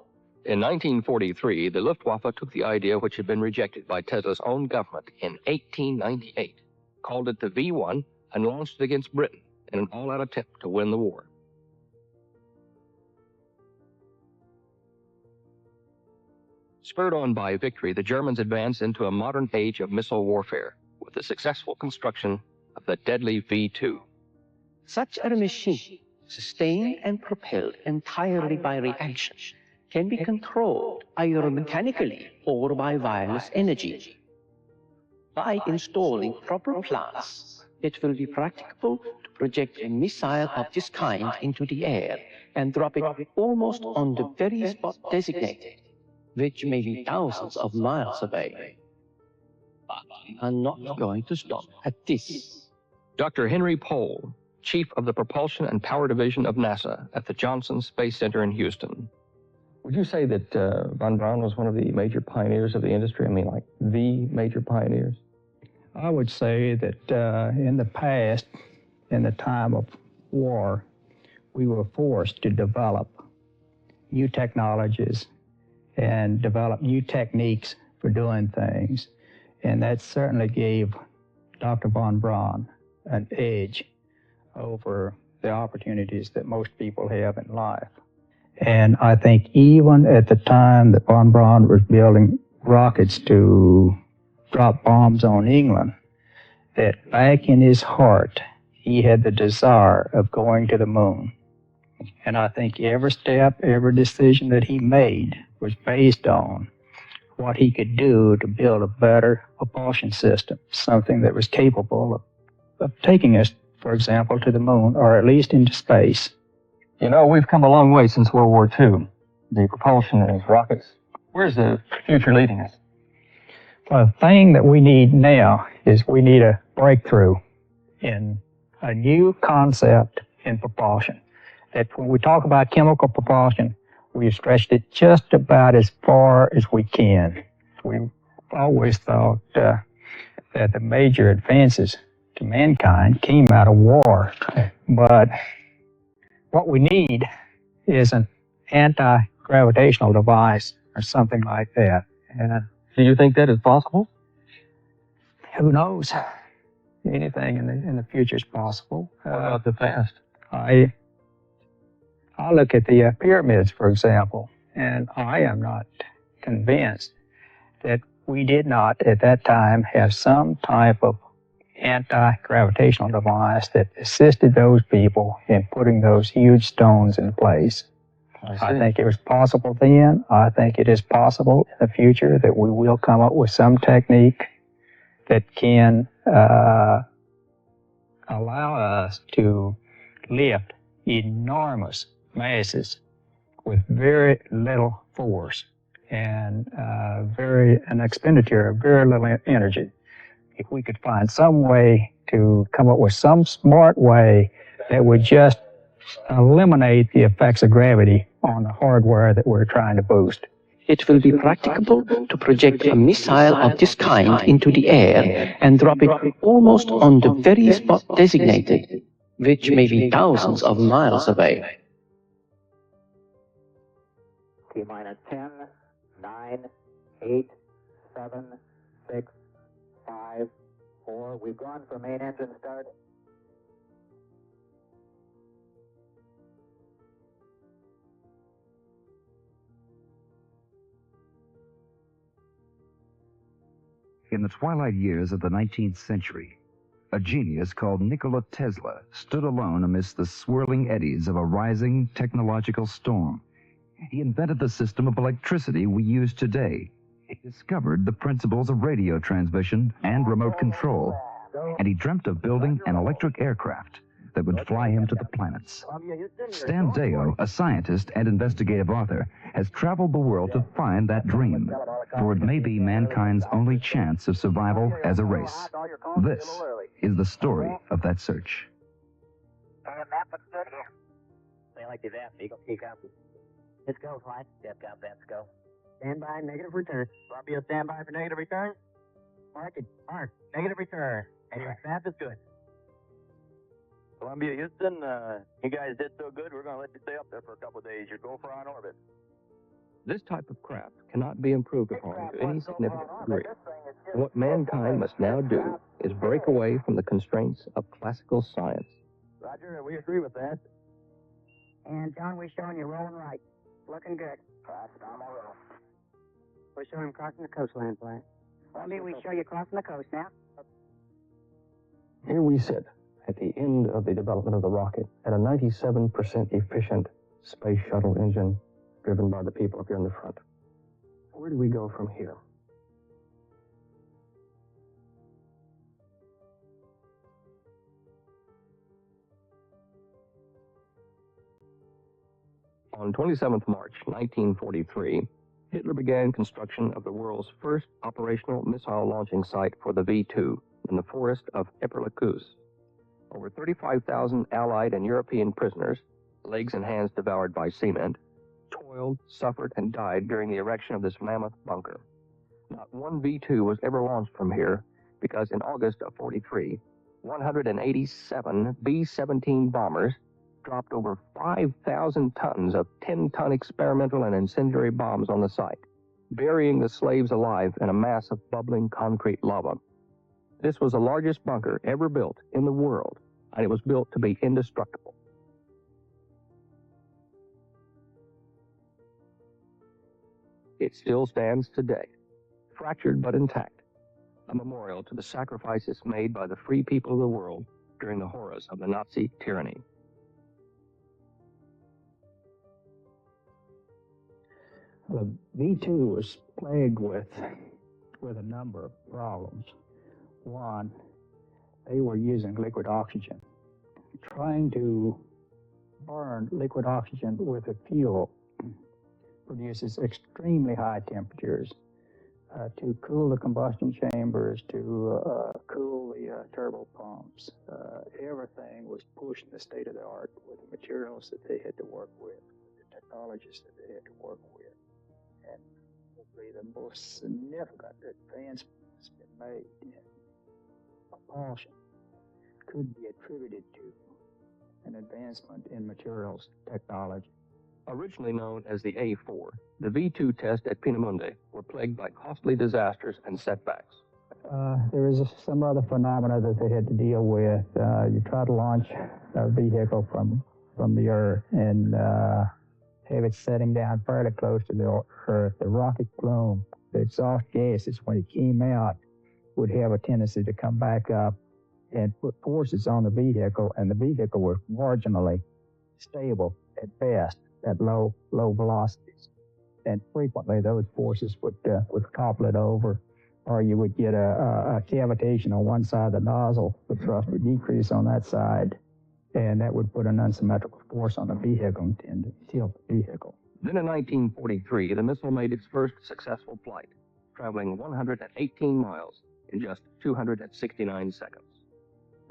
In 1943, the Luftwaffe took the idea which had been rejected by Tesla's own government in 1898, called it the V-1, and launched it against Britain in an all-out attempt to win the war. Spurred on by victory, the Germans advanced into a modern age of missile warfare with the successful construction of the deadly V-2. Such a machine, sustained and propelled entirely by reaction, can be controlled either mechanically or by wireless energy. By installing proper plants, it will be practicable to project a missile of this kind into the air and drop it almost on the very spot designated, which may be thousands of miles away. But we are not going to stop at this. Dr. Henry Pohl, Chief of the Propulsion and Power Division of NASA at the Johnson Space Center in Houston. Would you say that von Braun was one of the major pioneers of the industry? I mean, like the major pioneers? I would say that in the past, in the time of war, we were forced to develop new technologies and develop new techniques for doing things. And that certainly gave Dr. von Braun an edge over the opportunities that most people have in life. And I think even at the time that von Braun was building rockets to drop bombs on England, that back in his heart, he had the desire of going to the moon. And I think every step, every decision that he made was based on what he could do to build a better propulsion system, something that was capable of taking us, for example, to the moon, or at least into space. You know, we've come a long way since World War II. The propulsion of rockets. Where's the future leading us? Well, the thing that we need now is we need a breakthrough in a new concept in propulsion. That when we talk about chemical propulsion, we've stretched it just about as far as we can. We've always thought that the major advances to mankind came out of war. But what we need is an anti-gravitational device or something like that. And do you think that is possible? Who knows? Anything in the future is possible. What about the past? I look at the pyramids, for example, and I am not convinced that we did not at that time have some type of anti-gravitational device that assisted those people in putting those huge stones in place. I think it was possible then. I think it is possible in the future that we will come up with some technique that can allow us to lift enormous masses with very little force and an expenditure of very little energy. If we could find some way to come up with some smart way that would just eliminate the effects of gravity on the hardware that we're trying to boost. It will be practicable to project a missile of this kind into the air and drop it almost on the very spot designated, which may be thousands of miles away. T-minus 10, 9, 8, 7, 6, 5, 4. We've gone for main engine start. In the twilight years of the 19th century, a genius called Nikola Tesla stood alone amidst the swirling eddies of a rising technological storm. He invented the system of electricity we use today. He discovered the principles of radio transmission and remote control, and he dreamt of building an electric aircraft that would fly him to the planets. Stan Deyo, a scientist and investigative author, has traveled the world to find that dream, for it may be mankind's only chance of survival as a race. This is the story of that search. They like these apps. Eagle key copy. Let's go, flight. Step up, let's go. Stand by, negative return. Columbia, stand by for negative return. Mark it. Mark. Negative return. And your snap is good. Columbia, Houston, you guys did so good, we're going to let you stay up there for a couple of days. You're go for on orbit. This type of craft cannot be improved upon to any significant degree. What mankind must now do is break away from the constraints of classical science. Roger, we agree with that. And John, we're showing you rolling right. Looking good. We're showing him crossing the coastline, Flight. Columbia, we show you crossing the coast now. Here we sit at the end of the development of the rocket at a 97% efficient space shuttle engine driven by the people up here in the front. Where do we go from here? On 27th March 1943, Hitler began construction of the world's first operational missile launching site for the V-2 in the forest of Epperle-Kus. Over 35,000 Allied and European prisoners, legs and hands devoured by cement, toiled, suffered, and died during the erection of this mammoth bunker. Not one V-2 was ever launched from here because in August of 43, 187 B-17 bombers dropped over 5,000 tons of 10-ton experimental and incendiary bombs on the site, burying the slaves alive in a mass of bubbling concrete lava. This was the largest bunker ever built in the world, and it was built to be indestructible. It still stands today, fractured but intact, a memorial to the sacrifices made by the free people of the world during the horrors of the Nazi tyranny. The V-2 was plagued with a number of problems. One, they were using liquid oxygen. Trying to burn liquid oxygen with a fuel produces extremely high temperatures. To cool the combustion chambers, to cool the turbo pumps, everything was pushed in the state of the art with the materials that they had to work with, the technologies that they had to work with. And probably the most significant advancement that's been made in propulsion could be attributed to an advancement in materials technology. Originally known as the A4, the V-2 test at Peenemünde were plagued by costly disasters and setbacks. There is some other phenomena that they had to deal with. You try to launch a vehicle from the Earth and have it setting down fairly close to the Earth. The rocket plume, the exhaust gases, when it came out, would have a tendency to come back up and put forces on the vehicle, and the vehicle was marginally stable at best at low velocities. And frequently those forces would topple it over, or you would get a cavitation on one side of the nozzle. The thrust would decrease on that side, and that would put an unsymmetrical force on the vehicle and tend to tilt the vehicle. Then in 1943, the missile made its first successful flight, traveling 118 miles in just 269 seconds.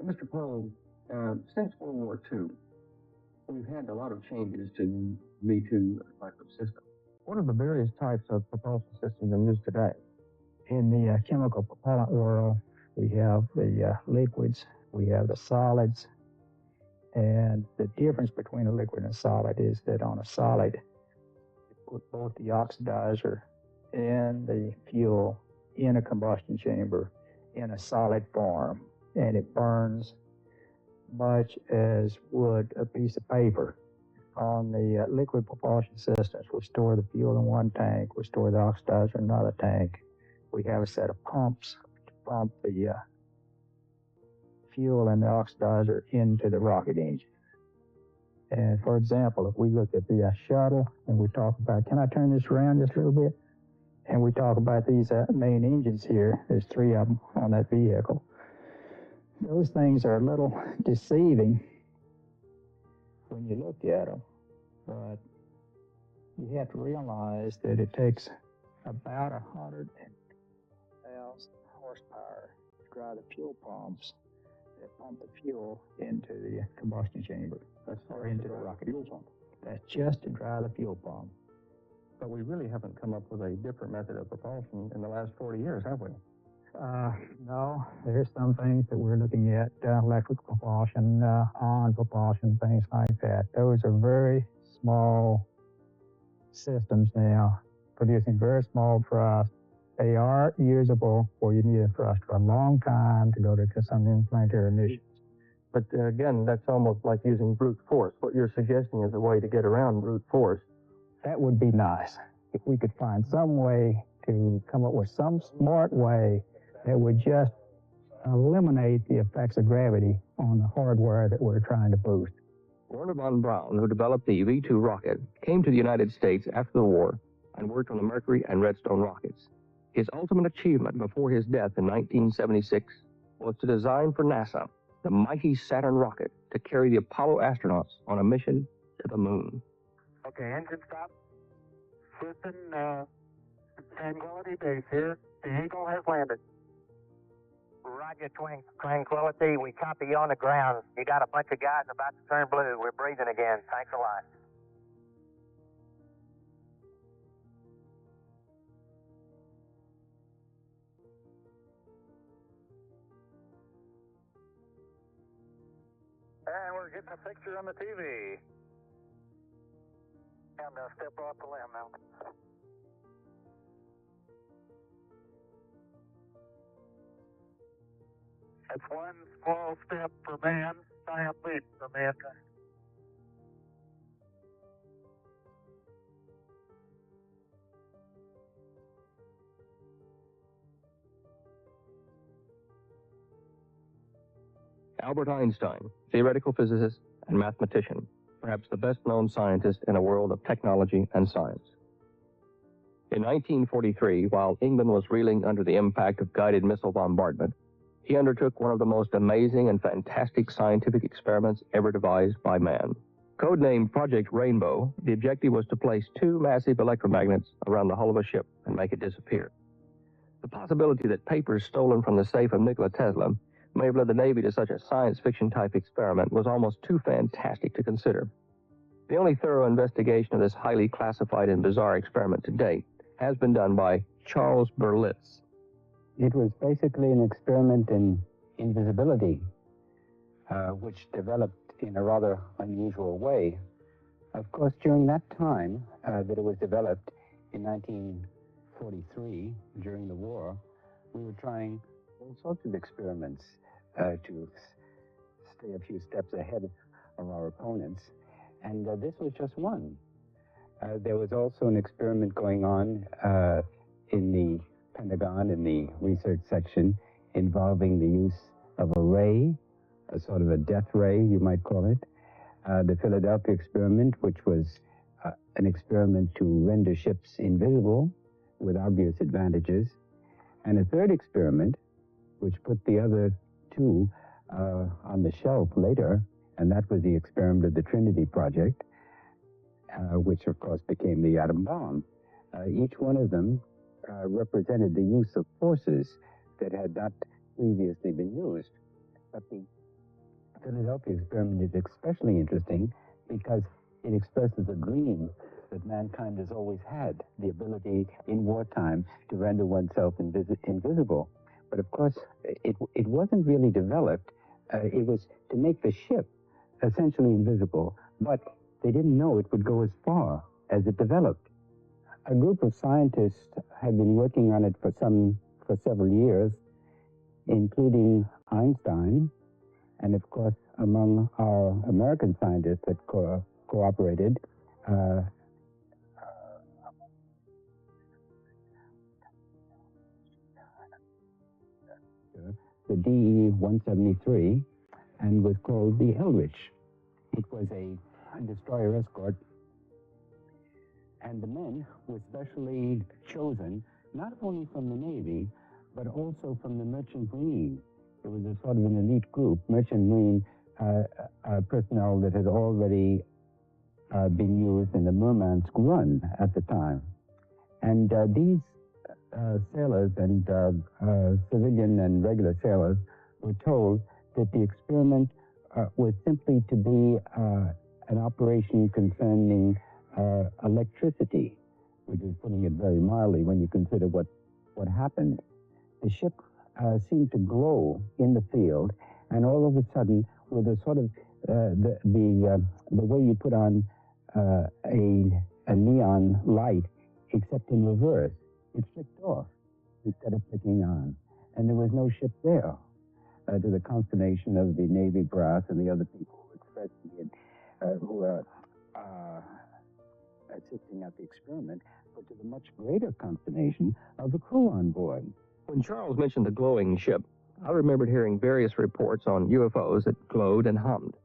Mr. Poe, since World War II, We've had a lot of changes to V2 type of system. What are the various types of propulsion systems in use today? In the chemical propellant world, we have the liquids, we have the solids, and the difference between a liquid and a solid is that on a solid, you put both the oxidizer and the fuel in a combustion chamber in a solid form, and it burns much as would a piece of paper. On the liquid propulsion systems, we store the fuel in one tank, we store the oxidizer in another tank. We have a set of pumps to pump the fuel and the oxidizer into the rocket engine. And for example, if we look at the shuttle and we talk about, can I turn this around just a little bit? And we talk about these main engines here. There's 3 of them on that vehicle. Those things are a little deceiving when you look at them, but you have to realize that it takes about 100,000 horsepower to drive the fuel pumps that pump the fuel into the combustion chamber, or into the rocket fuel pump. That's just to drive the fuel pump. But we really haven't come up with a different method of propulsion in the last 40 years, have we? No, there's some things that we're looking at, electric propulsion, on propulsion, things like that. Those are very small systems now, producing very small thrust. They are usable where you need a thrust for a long time to go to some interplanetary missions. But again, that's almost like using brute force. What you're suggesting is a way to get around brute force. That would be nice. If we could find some way to come up with some smart way that would just eliminate the effects of gravity on the hardware that we're trying to boost. Werner von Braun, who developed the V2 rocket, came to the United States after the war and worked on the Mercury and Redstone rockets. His ultimate achievement before his death in 1976 was to design for NASA the mighty Saturn rocket to carry the Apollo astronauts on a mission to the moon. Okay, engine stop. Houston, Tranquility Base here. The Eagle has landed. Roger, Tranquility. We copy you on the ground. You got a bunch of guys about to turn blue. We're breathing again. Thanks a lot. And we're getting a picture on the TV. And step off the limb now. That's one small step for man, giant leap for mankind. Albert Einstein, theoretical physicist and mathematician, perhaps the best-known scientist in a world of technology and science. In 1943, while England was reeling under the impact of guided missile bombardment, he undertook one of the most amazing and fantastic scientific experiments ever devised by man. Codenamed Project Rainbow, the objective was to place 2 massive electromagnets around the hull of a ship and make it disappear. The possibility that papers stolen from the safe of Nikola Tesla may have led the Navy to such a science fiction type experiment was almost too fantastic to consider. The only thorough investigation of this highly classified and bizarre experiment to date has been done by Charles Berlitz. It was basically an experiment in invisibility, which developed in a rather unusual way. Of course, during that time that it was developed in 1943, during the war, we were trying all sorts of experiments to stay a few steps ahead of our opponents, and this was just one. There was also an experiment going on in the Pentagon, in the research section, involving the use of a ray, a sort of a death ray, you might call it. The Philadelphia experiment, which was an experiment to render ships invisible with obvious advantages. And a third experiment, which put the other 2 on the shelf later, and that was the experiment of the Trinity Project, which of course became the atom bomb. Each one of them represented the use of forces that had not previously been used. But the Philadelphia experiment is especially interesting because it expresses a dream that mankind has always had, the ability in wartime to render oneself invisible. But of course, it wasn't really developed. It was to make the ship essentially invisible, but they didn't know it would go as far as it developed. A group of scientists had been working on it for several years, including Einstein, and of course, among our American scientists that cooperated, the DE-173, and was called the Eldridge. It was a destroyer escort, and the men were specially chosen not only from the Navy, but also from the Merchant Marine. It was a sort of an elite group, Merchant Marine personnel that had already been used in the Murmansk run at the time. And these sailors and civilian and regular sailors were told that the experiment was simply to be an operation concerning electricity, which is putting it very mildly when you consider what happened. The ship seemed to glow in the field, and all of a sudden, with a sort of the way you put on a neon light, except in reverse, it flicked off instead of flicking on, and there was no ship there. To the consternation of the Navy brass and the other people who expressed who were assisting at the experiment, but to the much greater consternation of the crew on board. When Charles mentioned the glowing ship, I remembered hearing various reports on UFOs that glowed and hummed.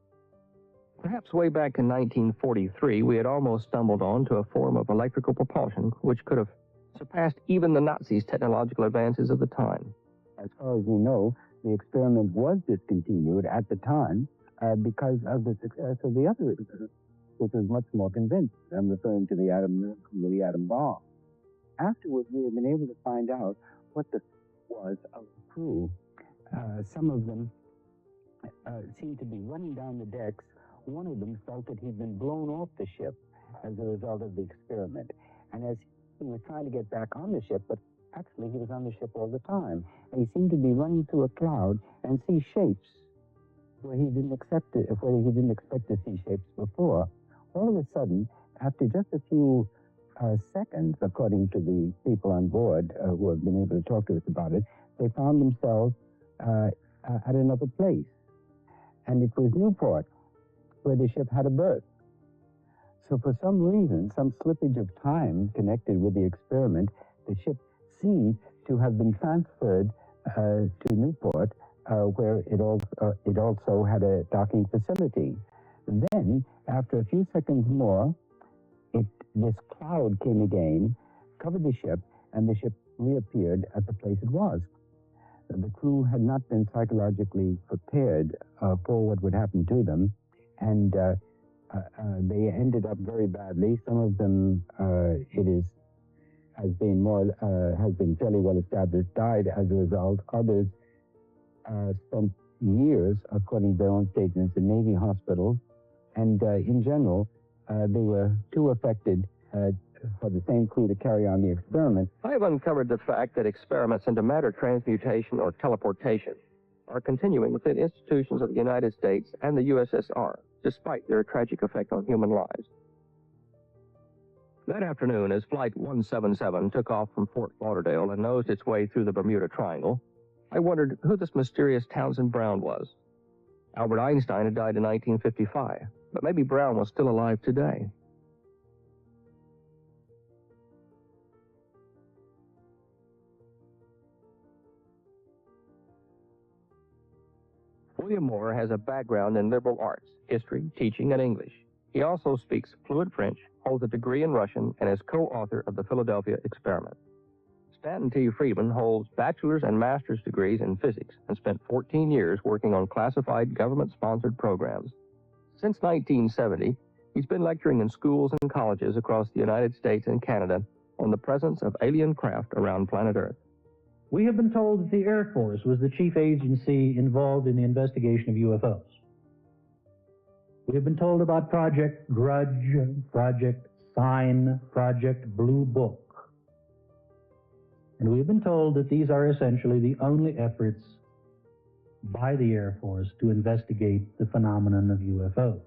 Perhaps way back in 1943, we had almost stumbled onto a form of electrical propulsion which could have surpassed even the Nazis' technological advances of the time. As far as we know, the experiment was discontinued at the time because of the success of the other experiment, which was much more convinced. I'm referring to the atom bomb. Afterwards, we have been able to find out what the was of the crew. Some of them seemed to be running down the decks. One of them felt that he'd been blown off the ship as a result of the experiment. And as he was trying to get back on the ship, but actually he was on the ship all the time, and he seemed to be running through a cloud and see shapes where he didn't expect to see shapes before. All of a sudden, after just a few seconds, according to the people on board who have been able to talk to us about it, they found themselves at another place. And it was Newport, where the ship had a berth. So for some reason, some slippage of time connected with the experiment, the ship seemed to have been transferred to Newport, where it also had a docking facility. Then, after a few seconds more, this cloud came again, covered the ship, and the ship reappeared at the place it was. The crew had not been psychologically prepared for what would happen to them, and they ended up very badly. Some of them, has been fairly well established, died as a result. Others spent years, according to their own statements, in Navy hospitals, and in general, they were too affected for the same crew to carry on the experiment. I have uncovered the fact that experiments into matter transmutation or teleportation are continuing within institutions of the United States and the USSR, despite their tragic effect on human lives. That afternoon, as Flight 177 took off from Fort Lauderdale and nosed its way through the Bermuda Triangle, I wondered who this mysterious Townsend Brown was. Albert Einstein had died in 1955, but maybe Brown was still alive today. William Moore has a background in liberal arts, history, teaching, and English. He also speaks fluent French, holds a degree in Russian, and is co-author of the Philadelphia Experiment. Stanton T. Friedman holds bachelor's and master's degrees in physics and spent 14 years working on classified government-sponsored programs. Since 1970, he's been lecturing in schools and colleges across the United States and Canada on the presence of alien craft around planet Earth. We have been told that the Air Force was the chief agency involved in the investigation of UFOs. We have been told about Project Grudge, Project Sign, Project Blue Book. And we have been told that these are essentially the only efforts by the Air Force to investigate the phenomenon of UFOs.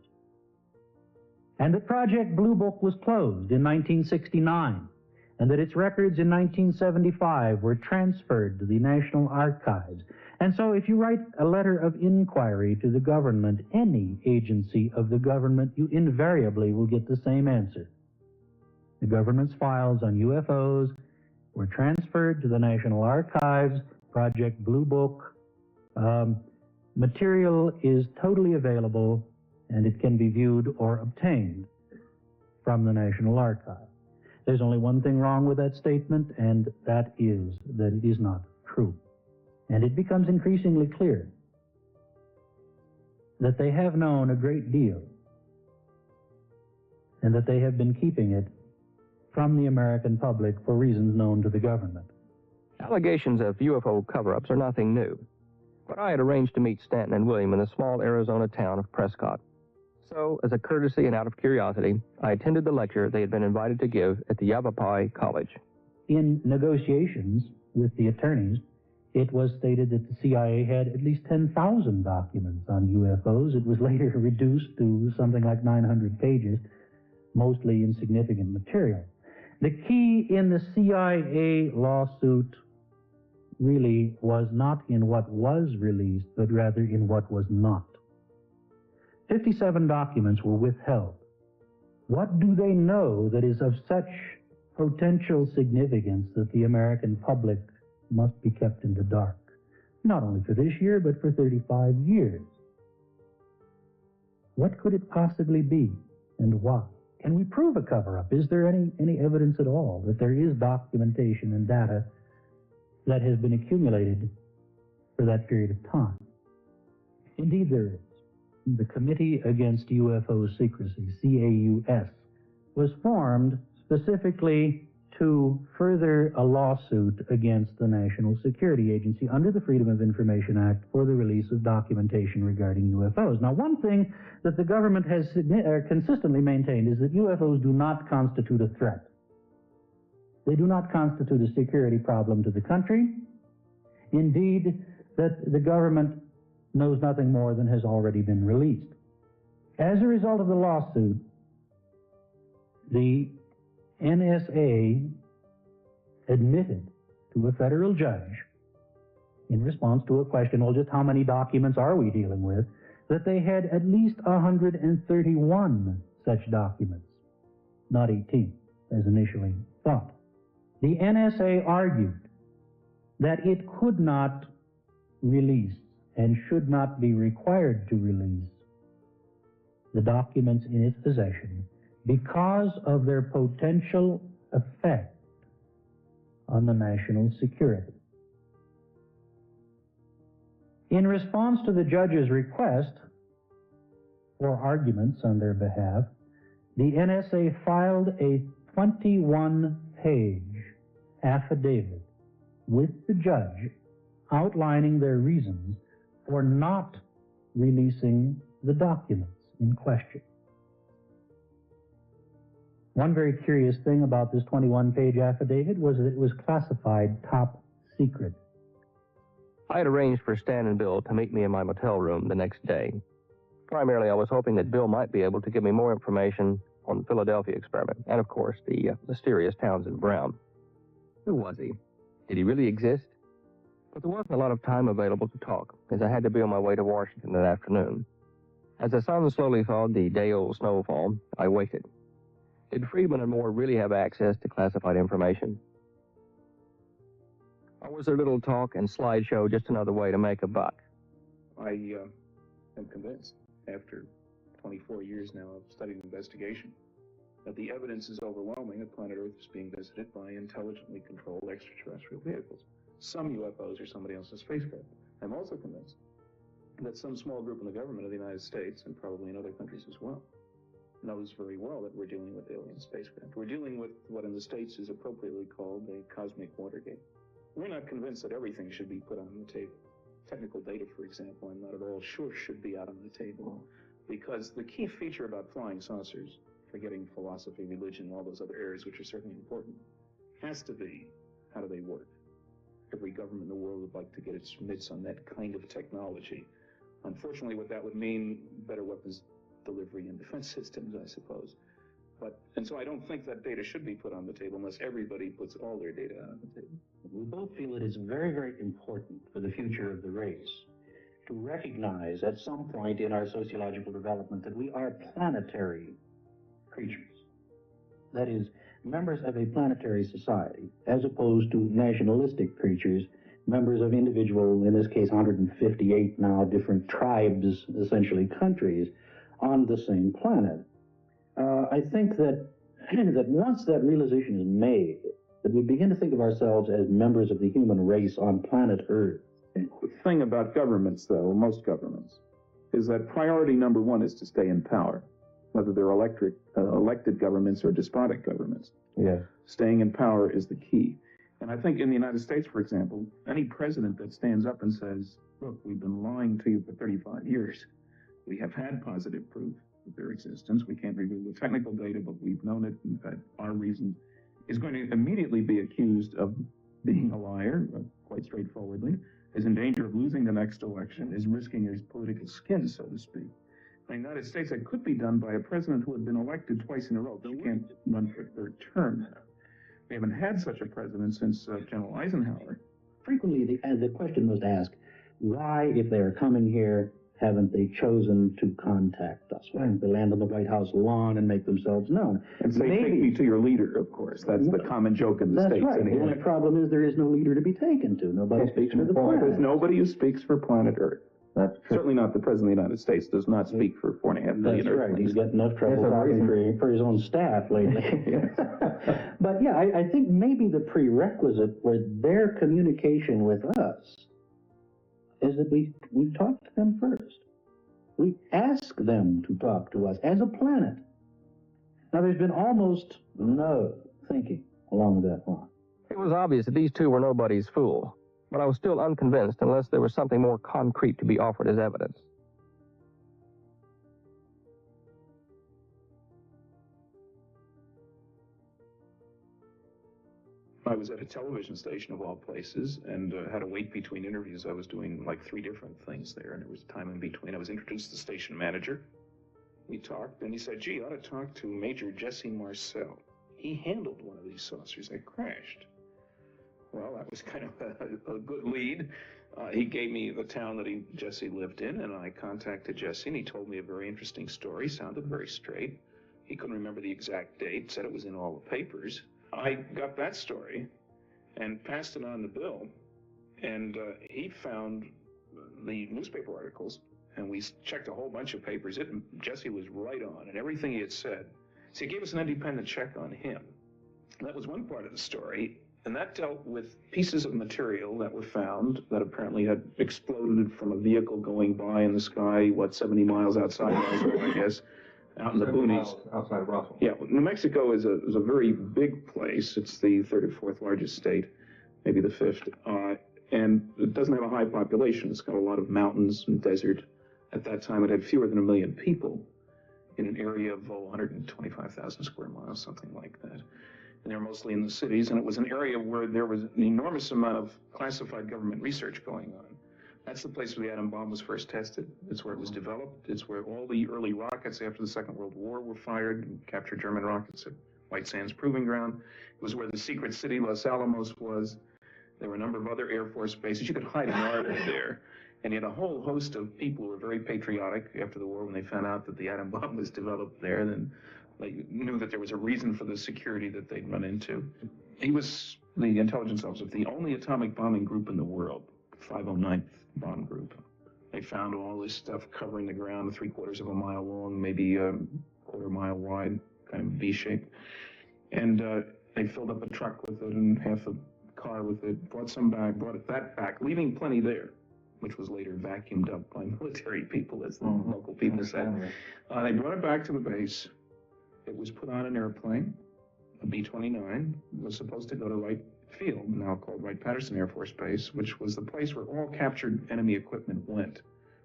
And that Project Blue Book was closed in 1969, and that its records in 1975 were transferred to the National Archives. And so if you write a letter of inquiry to the government, any agency of the government, you invariably will get the same answer. The government's files on UFOs were transferred to the National Archives. Project Blue Book material is totally available, and it can be viewed or obtained from the National Archives. There's only one thing wrong with that statement, and that is that it is not true. And it becomes increasingly clear that they have known a great deal, and that they have been keeping it from the American public for reasons known to the government. Allegations of UFO cover-ups are nothing new, but I had arranged to meet Stanton and William in the small Arizona town of Prescott. So, as a courtesy and out of curiosity, I attended the lecture they had been invited to give at the Yavapai College. In negotiations with the attorneys, it was stated that the CIA had at least 10,000 documents on UFOs. It was later reduced to something like 900 pages, mostly insignificant material. The key in the CIA lawsuit really was not in what was released, but rather in what was not. 57 documents were withheld. What do they know that is of such potential significance that the American public must be kept in the dark? Not only for this year, but for 35 years. What could it possibly be, and why? Can we prove a cover-up? Is there any evidence at all that there is documentation and data that has been accumulated for that period of time? Indeed, there is. The Committee Against UFO Secrecy, CAUS, was formed specifically to further a lawsuit against the National Security Agency under the Freedom of Information Act for the release of documentation regarding UFOs. Now, one thing that the government has consistently maintained is that UFOs do not constitute a threat. They do not constitute a security problem to the country. Indeed, that the government knows nothing more than has already been released. As a result of the lawsuit, the NSA admitted to a federal judge, in response to a question, well, just how many documents are we dealing with, that they had at least 131 such documents, not 18, as initially thought. The NSA argued that it could not release and should not be required to release the documents in its possession because of their potential effect on the national security. In response to the judge's request for arguments on their behalf, the NSA filed a 21-page affidavit with the judge outlining their reasons for not releasing the documents in question. One very curious thing about this 21-page affidavit was that it was classified top secret. I had arranged for Stan and Bill to meet me in my motel room the next day. Primarily, I was hoping that Bill might be able to give me more information on the Philadelphia experiment, and of course, the mysterious Townsend Brown. Who was he? Did he really exist? But there wasn't a lot of time available to talk, as I had to be on my way to Washington that afternoon. As the sun slowly thawed the day-old snowfall, I waited. Did Friedman and Moore really have access to classified information? Or was their little talk and slideshow just another way to make a buck? I am convinced, after 24 years now of studying investigation, that the evidence is overwhelming that planet Earth is being visited by intelligently controlled extraterrestrial vehicles. Some UFOs are somebody else's spacecraft. I'm also convinced that some small group in the government of the United States, and probably in other countries as well, knows very well that we're dealing with alien spacecraft. We're dealing with what in the States is appropriately called a cosmic Watergate. We're not convinced that everything should be put on the table. Technical data, for example, I'm not at all sure should be out on the table. Because the key feature about flying saucers, forgetting philosophy, religion, all those other areas which are certainly important, has to be, how do they work? Every government in the world would like to get its mitts on that kind of technology. Unfortunately, what that would mean, better weapons delivery and defense systems, I suppose. And so I don't think that data should be put on the table unless everybody puts all their data on the table. We both feel it is very, very important for the future of the race to recognize at some point in our sociological development that we are planetary creatures. That is, members of a planetary society, as opposed to nationalistic creatures, members of individual, in this case 158 now different tribes, essentially countries, on the same planet. I think that once that realization is made, that we begin to think of ourselves as members of the human race on planet Earth. The thing about governments, though, most governments, is that priority number one is to stay in power, whether they're elected governments or despotic governments. Yes. Staying in power is the key. And I think in the United States, for example, any president that stands up and says, look, we've been lying to you for 35 years. We have had positive proof of their existence. We can't reveal the technical data, but we've known it. In fact, our reason is going to immediately be accused of being a liar, quite straightforwardly, is in danger of losing the next election, is risking his political skin, so to speak. In the United States, that could be done by a president who had been elected twice in a row. He can't run for a third term now. We haven't had such a president since General Eisenhower. Frequently, the question was asked, why, if they are coming here, haven't they chosen to contact us? Why don't they land on the White House lawn and make themselves known? And say, take me to your leader, of course. That's the common joke in the States. That's right. Anyway. The only problem is there is no leader to be taken to. Nobody speaks for the planet. There's nobody who speaks for planet Earth. That's true. Certainly not the President of the United States does not speak for 4.5 million That's right. He's got enough trouble talking for his own staff lately. But yeah, I think maybe the prerequisite for their communication with us is that we talk to them first. We ask them to talk to us as a planet. Now, there's been almost no thinking along that line. It was obvious that these two were nobody's fool, but I was still unconvinced unless there was something more concrete to be offered as evidence. I was at a television station of all places and had to wait between interviews. I was doing like 3 different things there, and there was time in between. I was introduced to the station manager. We talked, and he said, gee, you ought to talk to Major Jesse Marcel. He handled one of these saucers that crashed. Well, that was kind of a good lead. He gave me the town that Jesse lived in, and I contacted Jesse, and he told me a very interesting story. Sounded very straight. He couldn't remember the exact date, said it was in all the papers. I got that story and passed it on to Bill, and he found the newspaper articles, and we checked a whole bunch of papers. Jesse was right on, and everything he had said. So he gave us an independent check on him. That was one part of the story, and that dealt with pieces of material that were found that apparently had exploded from a vehicle going by in the sky, 70 miles outside Roswell, I guess. Out in the boonies. Outside of Roswell. Yeah, New Mexico is a very big place. It's the 3rd or 4th largest state, maybe the 5th. And it doesn't have a high population. It's got a lot of mountains and desert. At that time, it had fewer than 1 million people in an area of 125,000 square miles, something like that. And they're mostly in the cities. And it was an area where there was an enormous amount of classified government research going on. That's the place where the atom bomb was first tested. It's where it was developed. It's where all the early rockets after the Second World War were fired and captured German rockets at White Sands Proving Ground. It was where the secret city Los Alamos was. There were a number of other Air Force bases. You could hide an army there. And you had a whole host of people who were very patriotic after the war when they found out that the atom bomb was developed there. Then they knew that there was a reason for the security that they'd run into. He was the intelligence officer of the only atomic bombing group in the world, 509th bomb group. They found all this stuff covering the ground, 3/4 of a mile long, maybe a 1/4 mile wide, kind of V-shape. And they filled up a truck with it and half a car with it, brought some back, brought that back, leaving plenty there, which was later vacuumed up by military people, as the local people said. They brought it back to the base. It was put on an airplane, a B-29, was supposed to go to Wright Field, now called Wright-Patterson Air Force Base, which was the place where all captured enemy equipment went.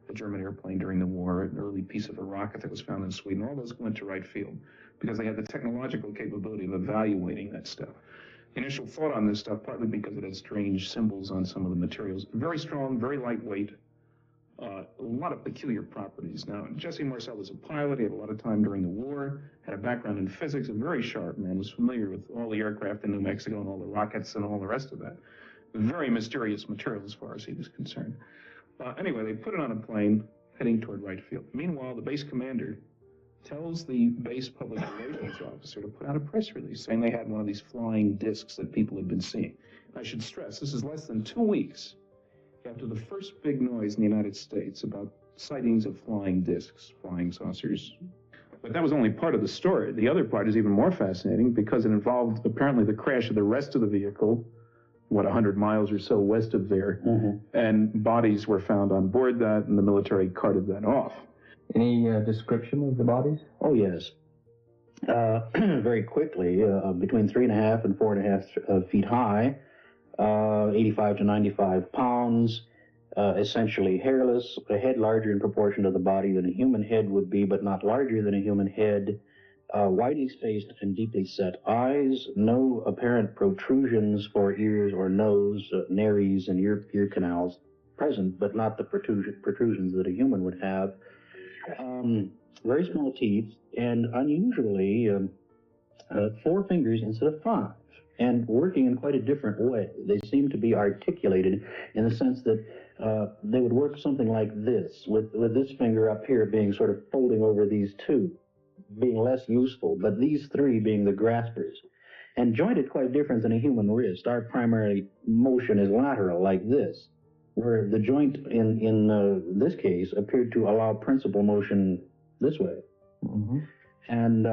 a German airplane during the war, an early piece of a rocket that was found in Sweden. All those went to right field because they had the technological capability of evaluating that stuff. The initial thought on this stuff, partly because it had strange symbols on some of the materials, very strong, very lightweight, a lot of peculiar properties. Now, Jesse Marcel was a pilot. He had a lot of time during the war, had a background in physics, a very sharp man, was familiar with all the aircraft in New Mexico and all the rockets and all the rest of that. Very mysterious material as far as he was concerned. Anyway, they put it on a plane heading toward right field. Meanwhile, the base commander tells the base public relations officer to put out a press release saying they had one of these flying discs that people had been seeing. I should stress, this is less than 2 weeks after the first big noise in the United States about sightings of flying discs, flying saucers. But that was only part of the story. The other part is even more fascinating because it involved apparently the crash of the rest of the vehicle, 100 miles or so west of there, and bodies were found on board that, and the military carted that off. Any description of the bodies? Oh, yes. Very quickly, between 3.5 and 4.5 feet high, 85 to 95 pounds, essentially hairless, a head larger in proportion to the body than a human head would be, but not larger than a human head, widely spaced and deeply set eyes, no apparent protrusions for ears or nose, nares and ear canals present, but not the protrusions that a human would have. Very small teeth, and unusually 4 fingers instead of 5, and working in quite a different way. They seem to be articulated in the sense that they would work something like this, with this finger up here being sort of folding over these 2, being less useful, but these 3 being the graspers, and jointed quite different than a human wrist. Our primary motion is lateral, like this, where the joint in this case appeared to allow principal motion this way. And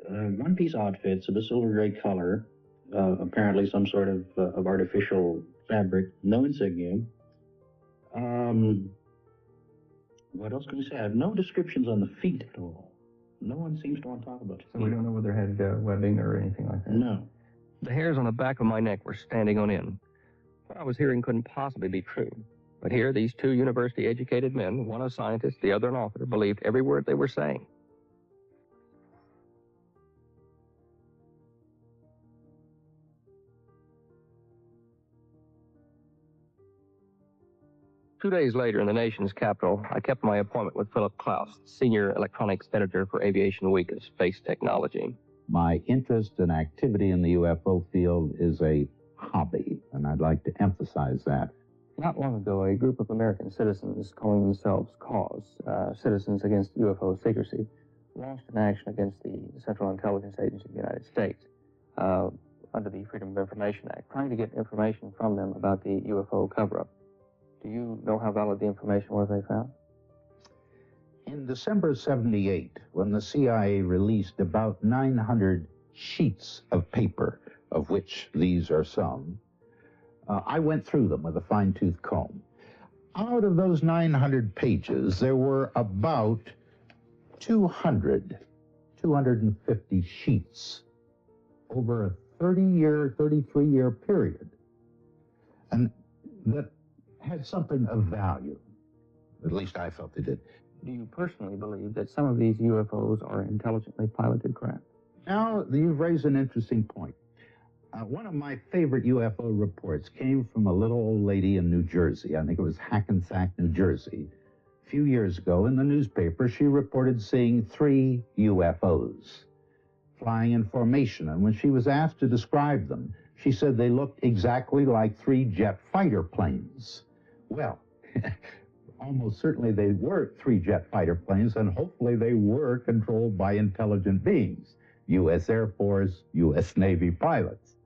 one-piece outfits of a silver gray color, apparently some sort of artificial fabric, no insignia. What else can we say? I have no descriptions on the feet at all. No one seems to want to talk about it. So we don't know whether it had webbing or anything like that? No. The hairs on the back of my neck were standing on end. What I was hearing couldn't possibly be true. But here, these 2 university-educated men, one a scientist, the other an author, believed every word they were saying. Two days later, in the nation's capital, I kept my appointment with Philip Klaus, senior electronics editor for Aviation Week of Space Technology. My interest and activity in the UFO field is a hobby, and I'd like to emphasize that. Not long ago, a group of American citizens calling themselves CAUSE, Citizens Against UFO Secrecy, launched an action against the Central Intelligence Agency of the United States under the Freedom of Information Act, trying to get information from them about the UFO cover-up. Do you know how valid the information was they found? In December '78, when the CIA released about 900 sheets of paper, of which these are some, I went through them with a fine-tooth comb. Out of those 900 pages, there were about 250 sheets over a 33-year period. And that had something of value. At least I felt it did. Do you personally believe that some of these UFOs are intelligently piloted craft? Now, you've raised an interesting point. One of my favorite UFO reports came from a little old lady in New Jersey. I think it was Hackensack, New Jersey. A few years ago in the newspaper, she reported seeing 3 UFOs flying in formation. And when she was asked to describe them, she said they looked exactly like 3 jet fighter planes. Well, almost certainly they were 3 jet fighter planes, and hopefully they were controlled by intelligent beings, U.S. Air Force, U.S. Navy pilots.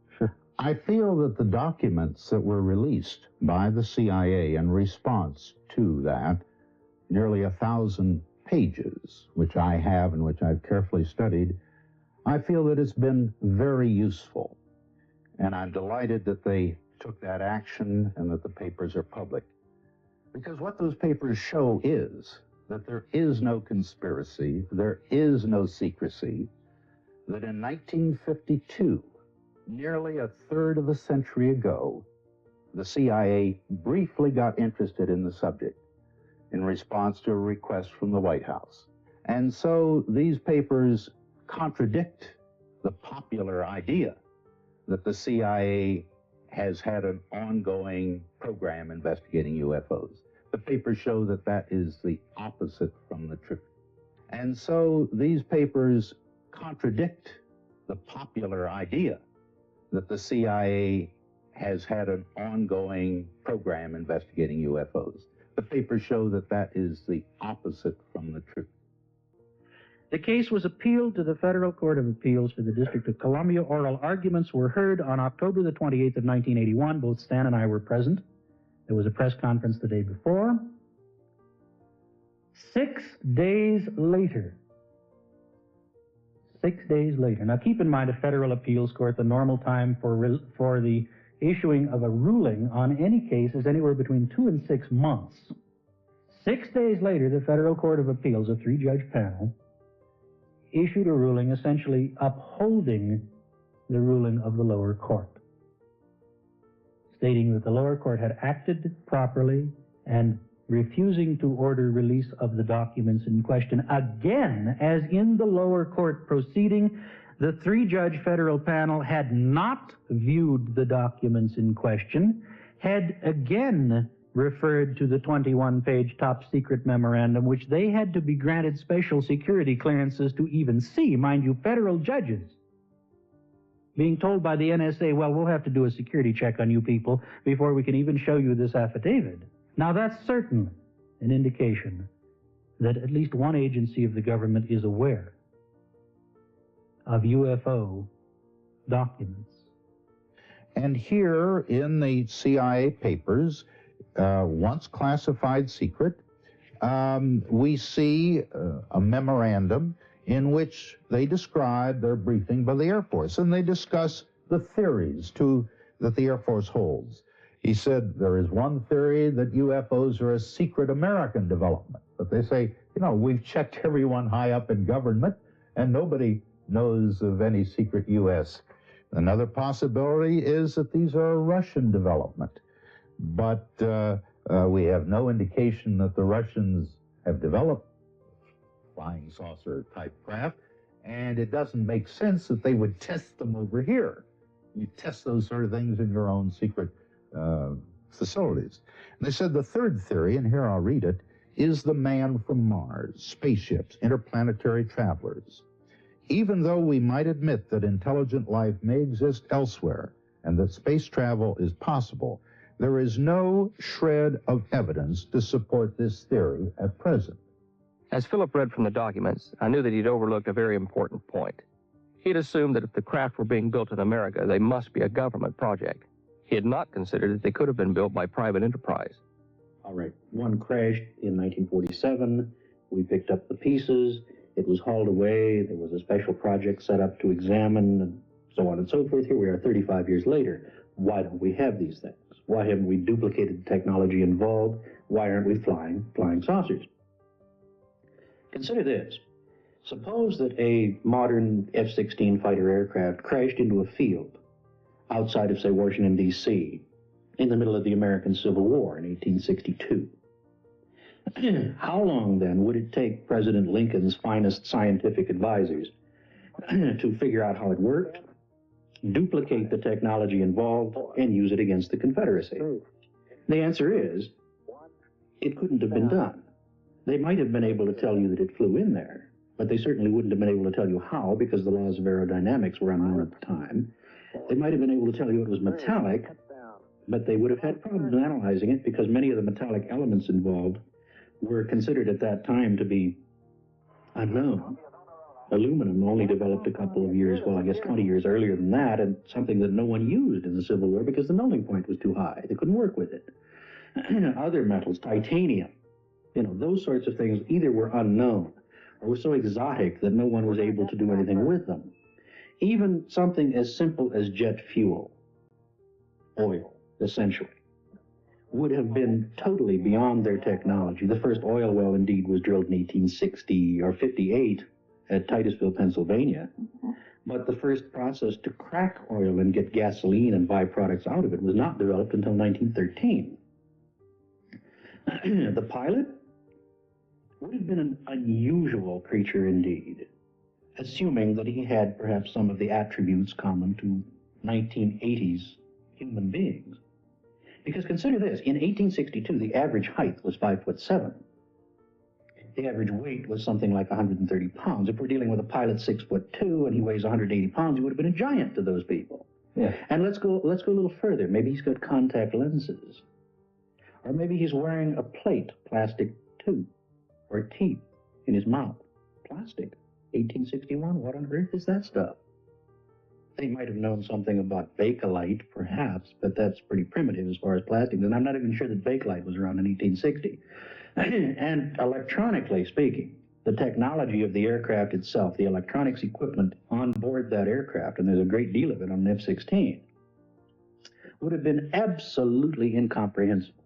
I feel that the documents that were released by the CIA in response to that, nearly 1,000 pages, which I have and which I've carefully studied, I feel that it's been very useful. And I'm delighted that they took that action and that the papers are public. Because what those papers show is that there is no conspiracy, there is no secrecy, that in 1952, nearly a third of a century ago, the CIA briefly got interested in the subject. in response to a request from the White House. And so these papers contradict the popular idea that the CIA has had an ongoing program investigating UFOs. The papers show that that is the opposite from the truth. And so these papers contradict the popular idea that the CIA has had an ongoing program investigating UFOs. The papers show that that is the opposite from the truth. The case was appealed to the Federal Court of Appeals for the District of Columbia. Oral arguments were heard on October the 28th of 1981. Both Stan and I were present. There was a press conference the day before. 6 days later. 6 days later. Now keep in mind, a federal appeals court, the normal time for the issuing of a ruling on any case is anywhere between 2 and 6 months. 6 days later, the Federal Court of Appeals, a 3-judge panel, issued a ruling essentially upholding the ruling of the lower court, stating that the lower court had acted properly and refusing to order release of the documents in question. Again, as in the lower court proceeding, the 3-judge federal panel had not viewed the documents in question, had again referred to the 21-page top-secret memorandum, which they had to be granted special security clearances to even see. Mind you, federal judges being told by the NSA, well, we'll have to do a security check on you people before we can even show you this affidavit. Now, that's certainly an indication that at least one agency of the government is aware of UFO documents. And here in the CIA papers, once classified secret, we see a memorandum in which they describe their briefing by the Air Force, and they discuss the theories that the Air Force holds. He said there is one theory that UFOs are a secret American development, but they say, you know, we've checked everyone high up in government, and nobody knows of any secret U.S. Another possibility is that these are a Russian development, but we have no indication that the Russians have developed flying saucer-type craft, and it doesn't make sense that they would test them over here. You test those sort of things in your own secret facilities. And they said the third theory, and here I'll read it, is the man from Mars, spaceships, interplanetary travelers. Even though we might admit that intelligent life may exist elsewhere and that space travel is possible, there is no shred of evidence to support this theory at present. As Philip read from the documents, I knew that he'd overlooked a very important point. He'd assumed that if the craft were being built in America, they must be a government project. He had not considered that they could have been built by private enterprise. All right, one crashed in 1947. We picked up the pieces. It was hauled away. There was a special project set up to examine, and so on and so forth. Here we are 35 years later. Why don't we have these things? Why haven't we duplicated the technology involved? Why aren't we flying saucers? Consider this. Suppose that a modern F-16 fighter aircraft crashed into a field outside of, say, Washington, D.C., in the middle of the American Civil War in 1862. How long, then, would it take President Lincoln's finest scientific advisors to figure out how it worked, duplicate the technology involved, and use it against the Confederacy? The answer is, it couldn't have been done. They might have been able to tell you that it flew in there, but they certainly wouldn't have been able to tell you how, because the laws of aerodynamics were unknown at the time. They might have been able to tell you it was metallic, but they would have had problems analyzing it because many of the metallic elements involved were considered at that time to be unknown. Aluminum only developed a couple of years, well, I guess 20 years earlier than that, and something that no one used in the Civil War because the melting point was too high. They couldn't work with it. Other metals, titanium, those sorts of things either were unknown or were so exotic that no one was able to do anything with them. Even something as simple as jet fuel, oil, essentially, would have been totally beyond their technology. The first oil well, indeed, was drilled in 1860 or 58 at Titusville, Pennsylvania. But the first process to crack oil and get gasoline and byproducts out of it was not developed until 1913. The pilot, would have been an unusual creature indeed, assuming that he had perhaps some of the attributes common to 1980s human beings. Because consider this, in 1862, the average height was 5'7". The average weight was something like 130 pounds. If we're dealing with a pilot 6'2" and he weighs 180 pounds, he would have been a giant to those people. Yeah. And let's go a little further. Maybe he's got contact lenses. Or maybe he's wearing a plate, plastic tooth, or teeth in his mouth. Plastic. 1861, what on earth is that stuff? They might have known something about Bakelite, perhaps, but that's pretty primitive as far as plastics, and I'm not even sure that Bakelite was around in 1860. And electronically speaking, the technology of the aircraft itself, the electronics equipment on board that aircraft, and there's a great deal of it on an F-16, would have been absolutely incomprehensible.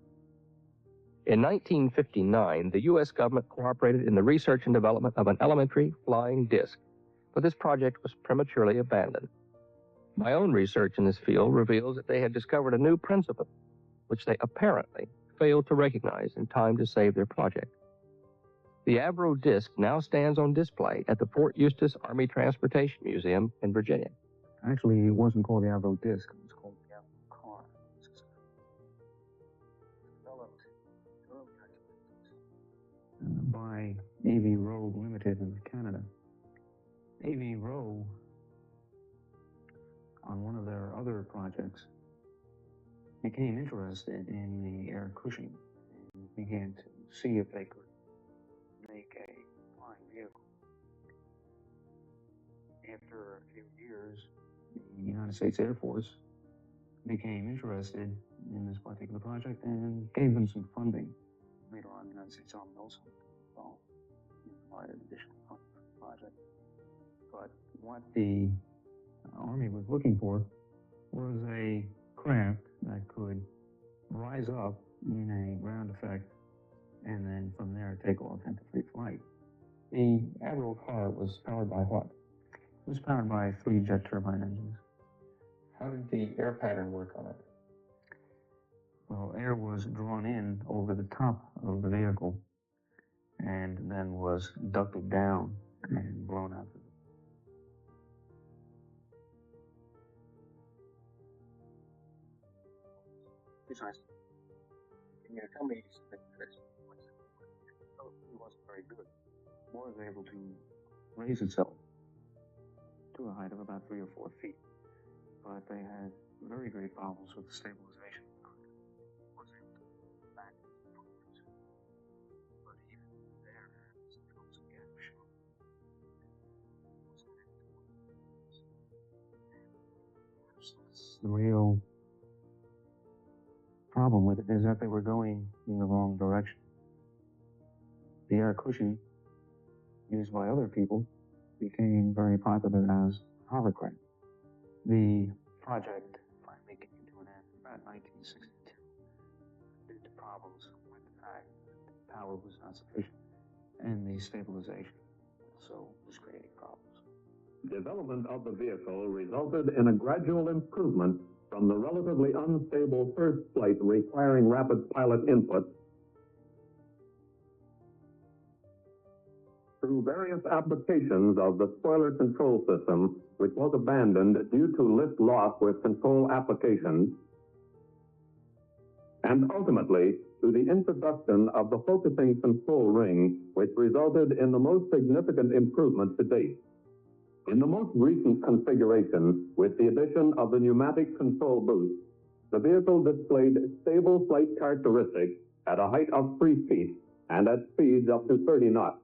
In 1959, the U.S. government cooperated in the research and development of an elementary flying disc, but this project was prematurely abandoned. My own research in this field reveals that they had discovered a new principle, which they apparently failed to recognize in time to save their project. The Avro disc now stands on display at the Fort Eustis Army Transportation Museum in Virginia. Actually, it wasn't called the Avro disc. It was called the Avro car. Developed by AV Rowe Limited in Canada. AV Rowe, on one of their other projects, became interested in the air cushion and began to see if they could make a flying vehicle. After a few years, the United States Air Force became interested in this particular project and gave them some funding. Later on, the United States Army also involved and provided additional funding for the project. But what the Army was looking for was a craft that could rise up in a ground effect and then from there take off into free flight. The Avro car was powered by what? It was powered by 3 jet turbine engines. How did the air pattern work on it? Well, air was drawn in over the top of the vehicle and then was ducted down and blown out. Precisely. Can you tell me something that it wasn't very good? It was able to raise itself to a height of about 3 or 4 feet, but they had very great problems with the stabilization. It was able to back forwards, but even there was a gap shown. The real problem with it is that they were going in the wrong direction. The air cushion used by other people became very popular as hovercraft. The project finally came to an end about 1962 due to problems with the fact that the power was not sufficient and the stabilization also was creating problems. Development of the vehicle resulted in a gradual improvement from the relatively unstable first flight requiring rapid pilot input through various applications of the spoiler control system, which was abandoned due to lift loss with control applications, and ultimately to the introduction of the focusing control ring, which resulted in the most significant improvement to date. In the most recent configuration, with the addition of the pneumatic control boost, the vehicle displayed stable flight characteristics at a height of 3 feet and at speeds up to 30 knots.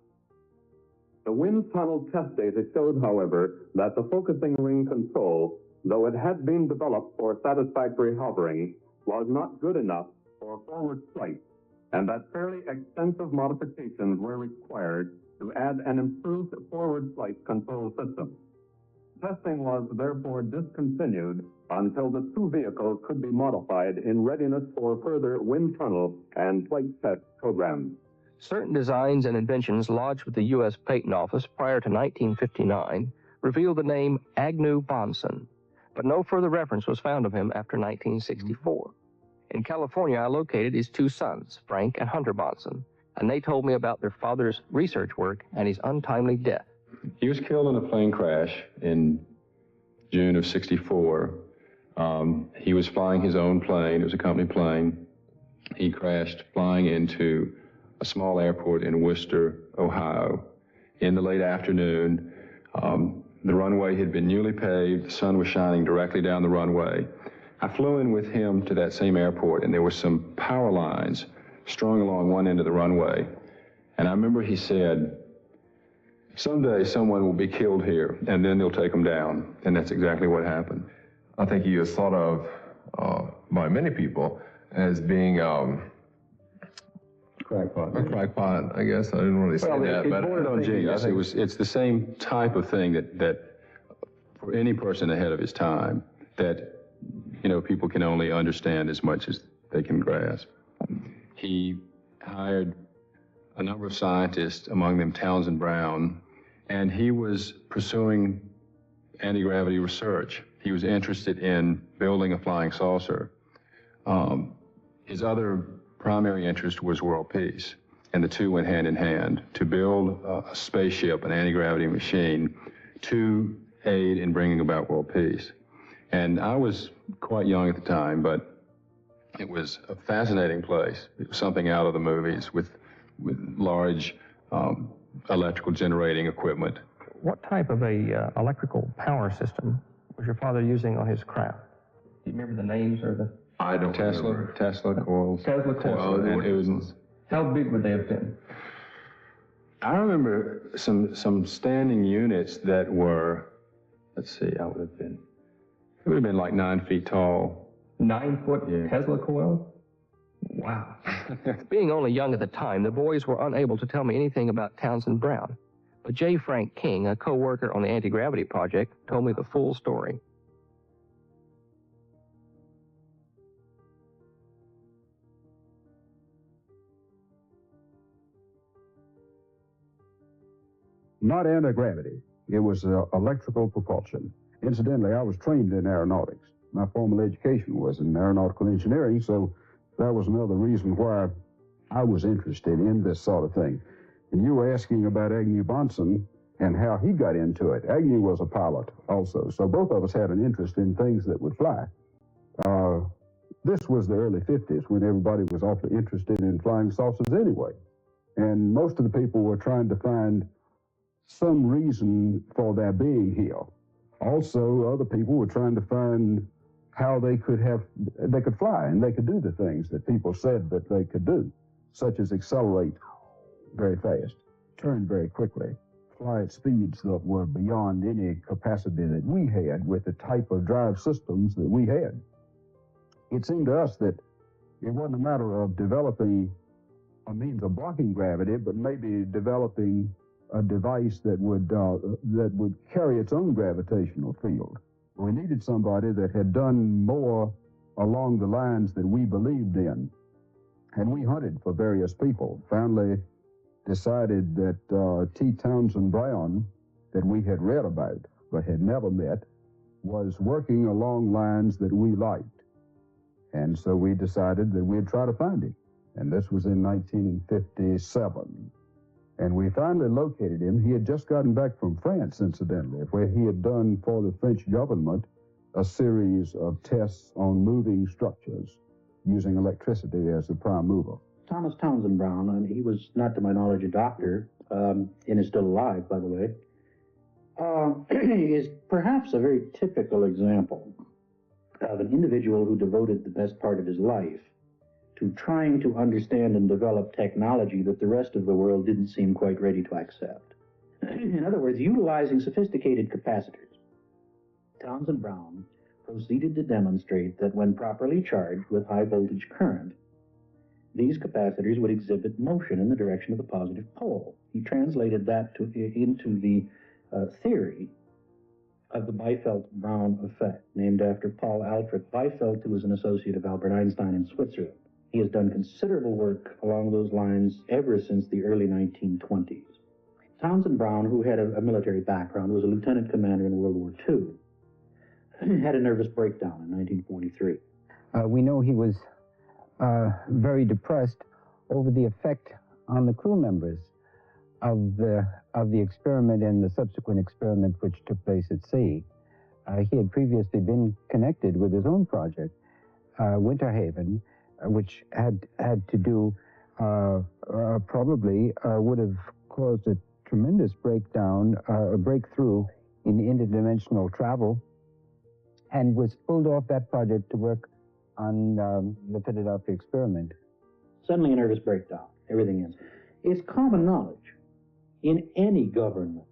The wind tunnel test data showed, however, that the focusing ring control, though it had been developed for satisfactory hovering, was not good enough for forward flight, and that fairly extensive modifications were required to add an improved forward flight control system. Testing was therefore discontinued until the 2 vehicles could be modified in readiness for further wind tunnel and flight test programs. Certain designs and inventions lodged with the U.S. Patent Office prior to 1959 revealed the name Agnew Bonson, but no further reference was found of him after 1964. In California, I located his 2 sons, Frank and Hunter Bonson, and they told me about their father's research work and his untimely death. He was killed in a plane crash in June of '64. He was flying his own plane. It was a company plane. He crashed flying into a small airport in Worcester, Ohio, in the late afternoon. The runway had been newly paved. The sun was shining directly down the runway. I flew in with him to that same airport, and there were some power lines strung along one end of the runway. And I remember he said, "Someday someone will be killed here, and then they'll take them down." And that's exactly what happened. I think he was thought of by many people as being crackpot. A crackpot, I guess. I didn't really say that. It But bordered on genius. It's the same type of thing that for any person ahead of his time, that people can only understand as much as they can grasp. He hired a number of scientists, among them Townsend Brown, and he was pursuing anti-gravity research. He was interested in building a flying saucer. His other primary interest was world peace, and the two went hand in hand to build a spaceship, an anti-gravity machine, to aid in bringing about world peace. And I was quite young at the time, but it was a fascinating place. It was something out of the movies with large electrical generating equipment. What type of a electrical power system was your father using on his craft? Do you remember the names or the... I don't remember. Tesla coils. Tesla coils. And how big would they have been? I remember some standing units that were, let's see, it would have been like 9 feet tall. 9-foot Tesla coil? Wow. Being only young at the time, the boys were unable to tell me anything about Townsend Brown. But J. Frank King, a co-worker on the anti-gravity project, told me the full story. Not anti-gravity. It was electrical propulsion. Incidentally, I was trained in aeronautics. My formal education was in aeronautical engineering, so that was another reason why I was interested in this sort of thing. And you were asking about Agnew Bonson and how he got into it. Agnew was a pilot also, so both of us had an interest in things that would fly. This was the early 50s when everybody was awfully interested in flying saucers anyway. And most of the people were trying to find some reason for their being here. Also, other people were trying to find how they could fly and they could do the things that people said that they could do, such as accelerate very fast, turn very quickly, fly at speeds that were beyond any capacity that we had with the type of drive systems that we had. It seemed to us that it wasn't a matter of developing a means of blocking gravity, but maybe developing a device that would carry its own gravitational field. We needed somebody that had done more along the lines that we believed in. And we hunted for various people. Finally decided that T. Townsend Brown, that we had read about but had never met, was working along lines that we liked. And so we decided that we'd try to find him. And this was in 1957. And we finally located him. He had just gotten back from France, incidentally, where he had done for the French government a series of tests on moving structures using electricity as the prime mover. Thomas Townsend Brown, and he was not to my knowledge a doctor, and is still alive, by the way, is perhaps a very typical example of an individual who devoted the best part of his life to trying to understand and develop technology that the rest of the world didn't seem quite ready to accept. In other words, utilizing sophisticated capacitors. Townsend Brown proceeded to demonstrate that when properly charged with high voltage current, these capacitors would exhibit motion in the direction of the positive pole. He translated that into the theory of the Biefeld-Brown effect, named after Paul Alfred Biefeld, who was an associate of Albert Einstein in Switzerland. He has done considerable work along those lines ever since the early 1920s. Townsend Brown, who had a military background, was a lieutenant commander in World War II, had a nervous breakdown in 1943. We know he was very depressed over the effect on the crew members of the experiment and the subsequent experiment which took place at sea. He had previously been connected with his own project, Winter Haven, which had to do, probably would have caused a tremendous breakdown, a breakthrough in interdimensional travel, and was pulled off that project to work on the Philadelphia experiment. Suddenly a nervous breakdown, everything ends. It's common knowledge in any government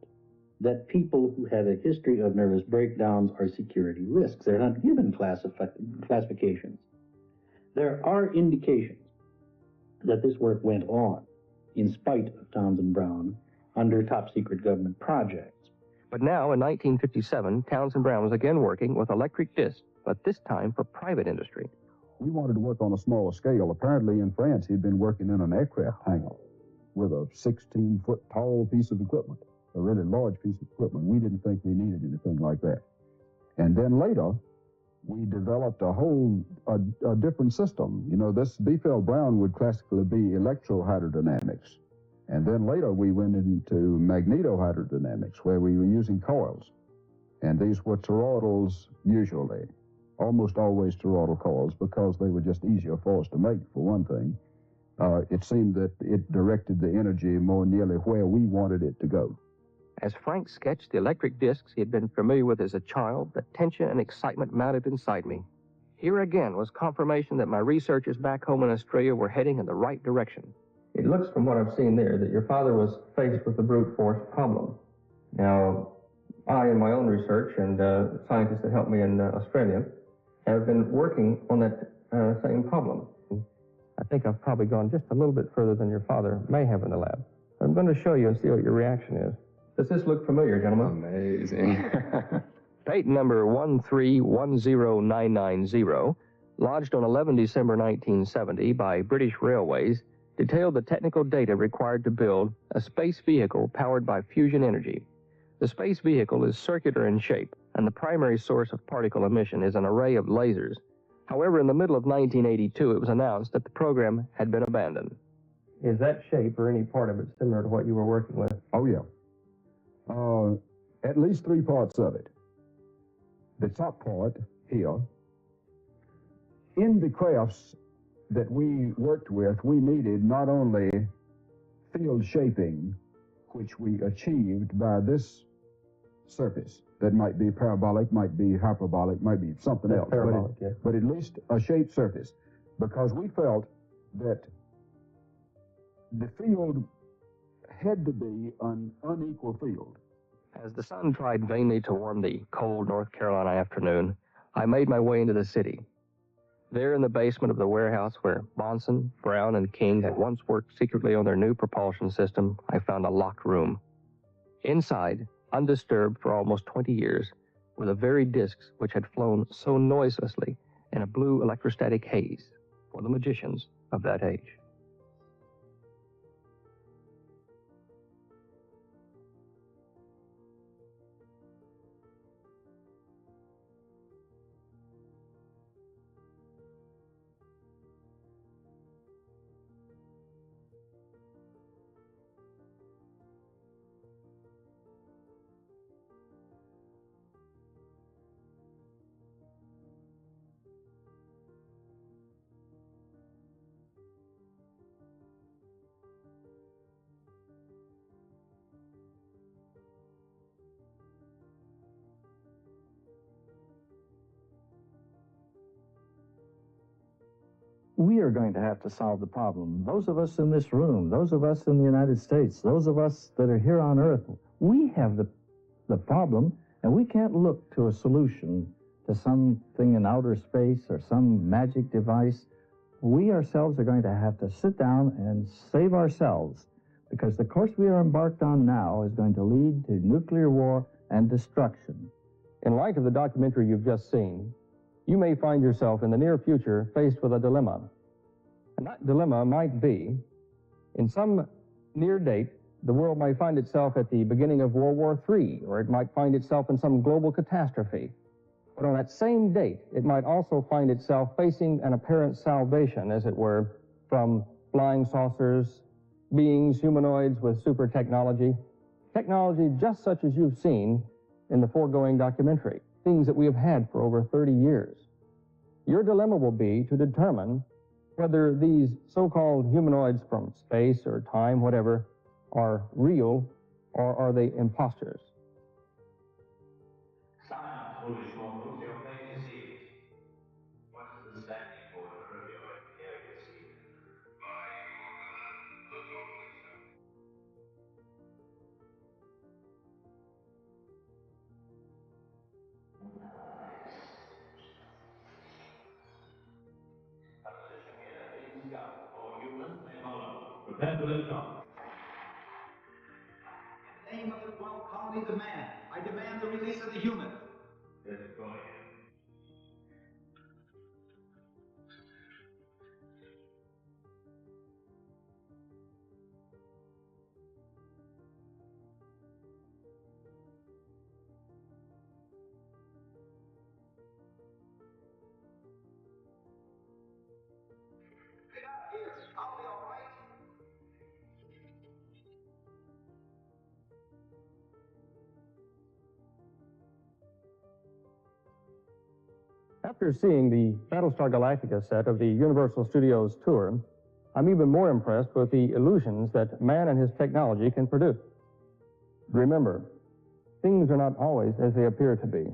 that people who have a history of nervous breakdowns are security risks. They're not given classifications. There are indications that this work went on in spite of Townsend Brown under top secret government projects. But now, in 1957, Townsend Brown was again working with electric discs, but this time for private industry. We wanted to work on a smaller scale. Apparently in France, he'd been working in an aircraft hangar with a 16-foot tall piece of equipment, a really large piece of equipment. We didn't think we needed anything like that. And then later, we developed a different system. You know, this B-Fell Brown would classically be electrohydrodynamics. And then later we went into magnetohydrodynamics, where we were using coils. And these were toroidals usually, almost always toroidal coils, because they were just easier for us to make, for one thing. It seemed that it directed the energy more nearly where we wanted it to go. As Frank sketched the electric discs he had been familiar with as a child, the tension and excitement mounted inside me. Here again was confirmation that my researchers back home in Australia were heading in the right direction. It looks from what I've seen there that your father was faced with the brute force problem. Now, I, in my own research, and scientists that helped me in Australia, have been working on that same problem. I think I've probably gone just a little bit further than your father may have in the lab. I'm going to show you and see what your reaction is. Does this look familiar, gentlemen? Amazing. Patent number 1310990, lodged on 11 December 1970 by British Railways, detailed the technical data required to build a space vehicle powered by fusion energy. The space vehicle is circular in shape, and the primary source of particle emission is an array of lasers. However, in the middle of 1982, it was announced that the program had been abandoned. Is that shape or any part of it similar to what you were working with? Oh, yeah. At least 3 parts of it. The top part here, in the crafts that we worked with, we needed not only field shaping, which we achieved by this surface that might be parabolic, might be hyperbolic, might be something else, but at least a shaped surface, because we felt that the field had to be an unequal field. As the sun tried vainly to warm the cold North Carolina afternoon, I made my way into the city. There in the basement of the warehouse where Bonson, Brown, and King had once worked secretly on their new propulsion system, I found a locked room. Inside, undisturbed for almost 20 years, were the very discs which had flown so noiselessly in a blue electrostatic haze for the magicians of that age. We are going to have to solve the problem. Those of us in this room, those of us in the United States, those of us that are here on Earth, we have the problem, and we can't look to a solution to something in outer space or some magic device. We ourselves are going to have to sit down and save ourselves, because the course we are embarked on now is going to lead to nuclear war and destruction. In light of the documentary you've just seen, you may find yourself in the near future faced with a dilemma. And that dilemma might be, in some near date, the world might find itself at the beginning of World War III, or it might find itself in some global catastrophe. But on that same date, it might also find itself facing an apparent salvation, as it were, from flying saucers, beings, humanoids with super technology, technology just such as you've seen in the foregoing documentary, things that we have had for over 30 years. Your dilemma will be to determine whether these so-called humanoids from space or time, whatever, are real or are they imposters. Prepare to lift off. In the name of the 12 colonies of man, I demand the release of the humans. Yes, go ahead. After seeing the Battlestar Galactica set of the Universal Studios tour, I'm even more impressed with the illusions that man and his technology can produce. Remember, things are not always as they appear to be.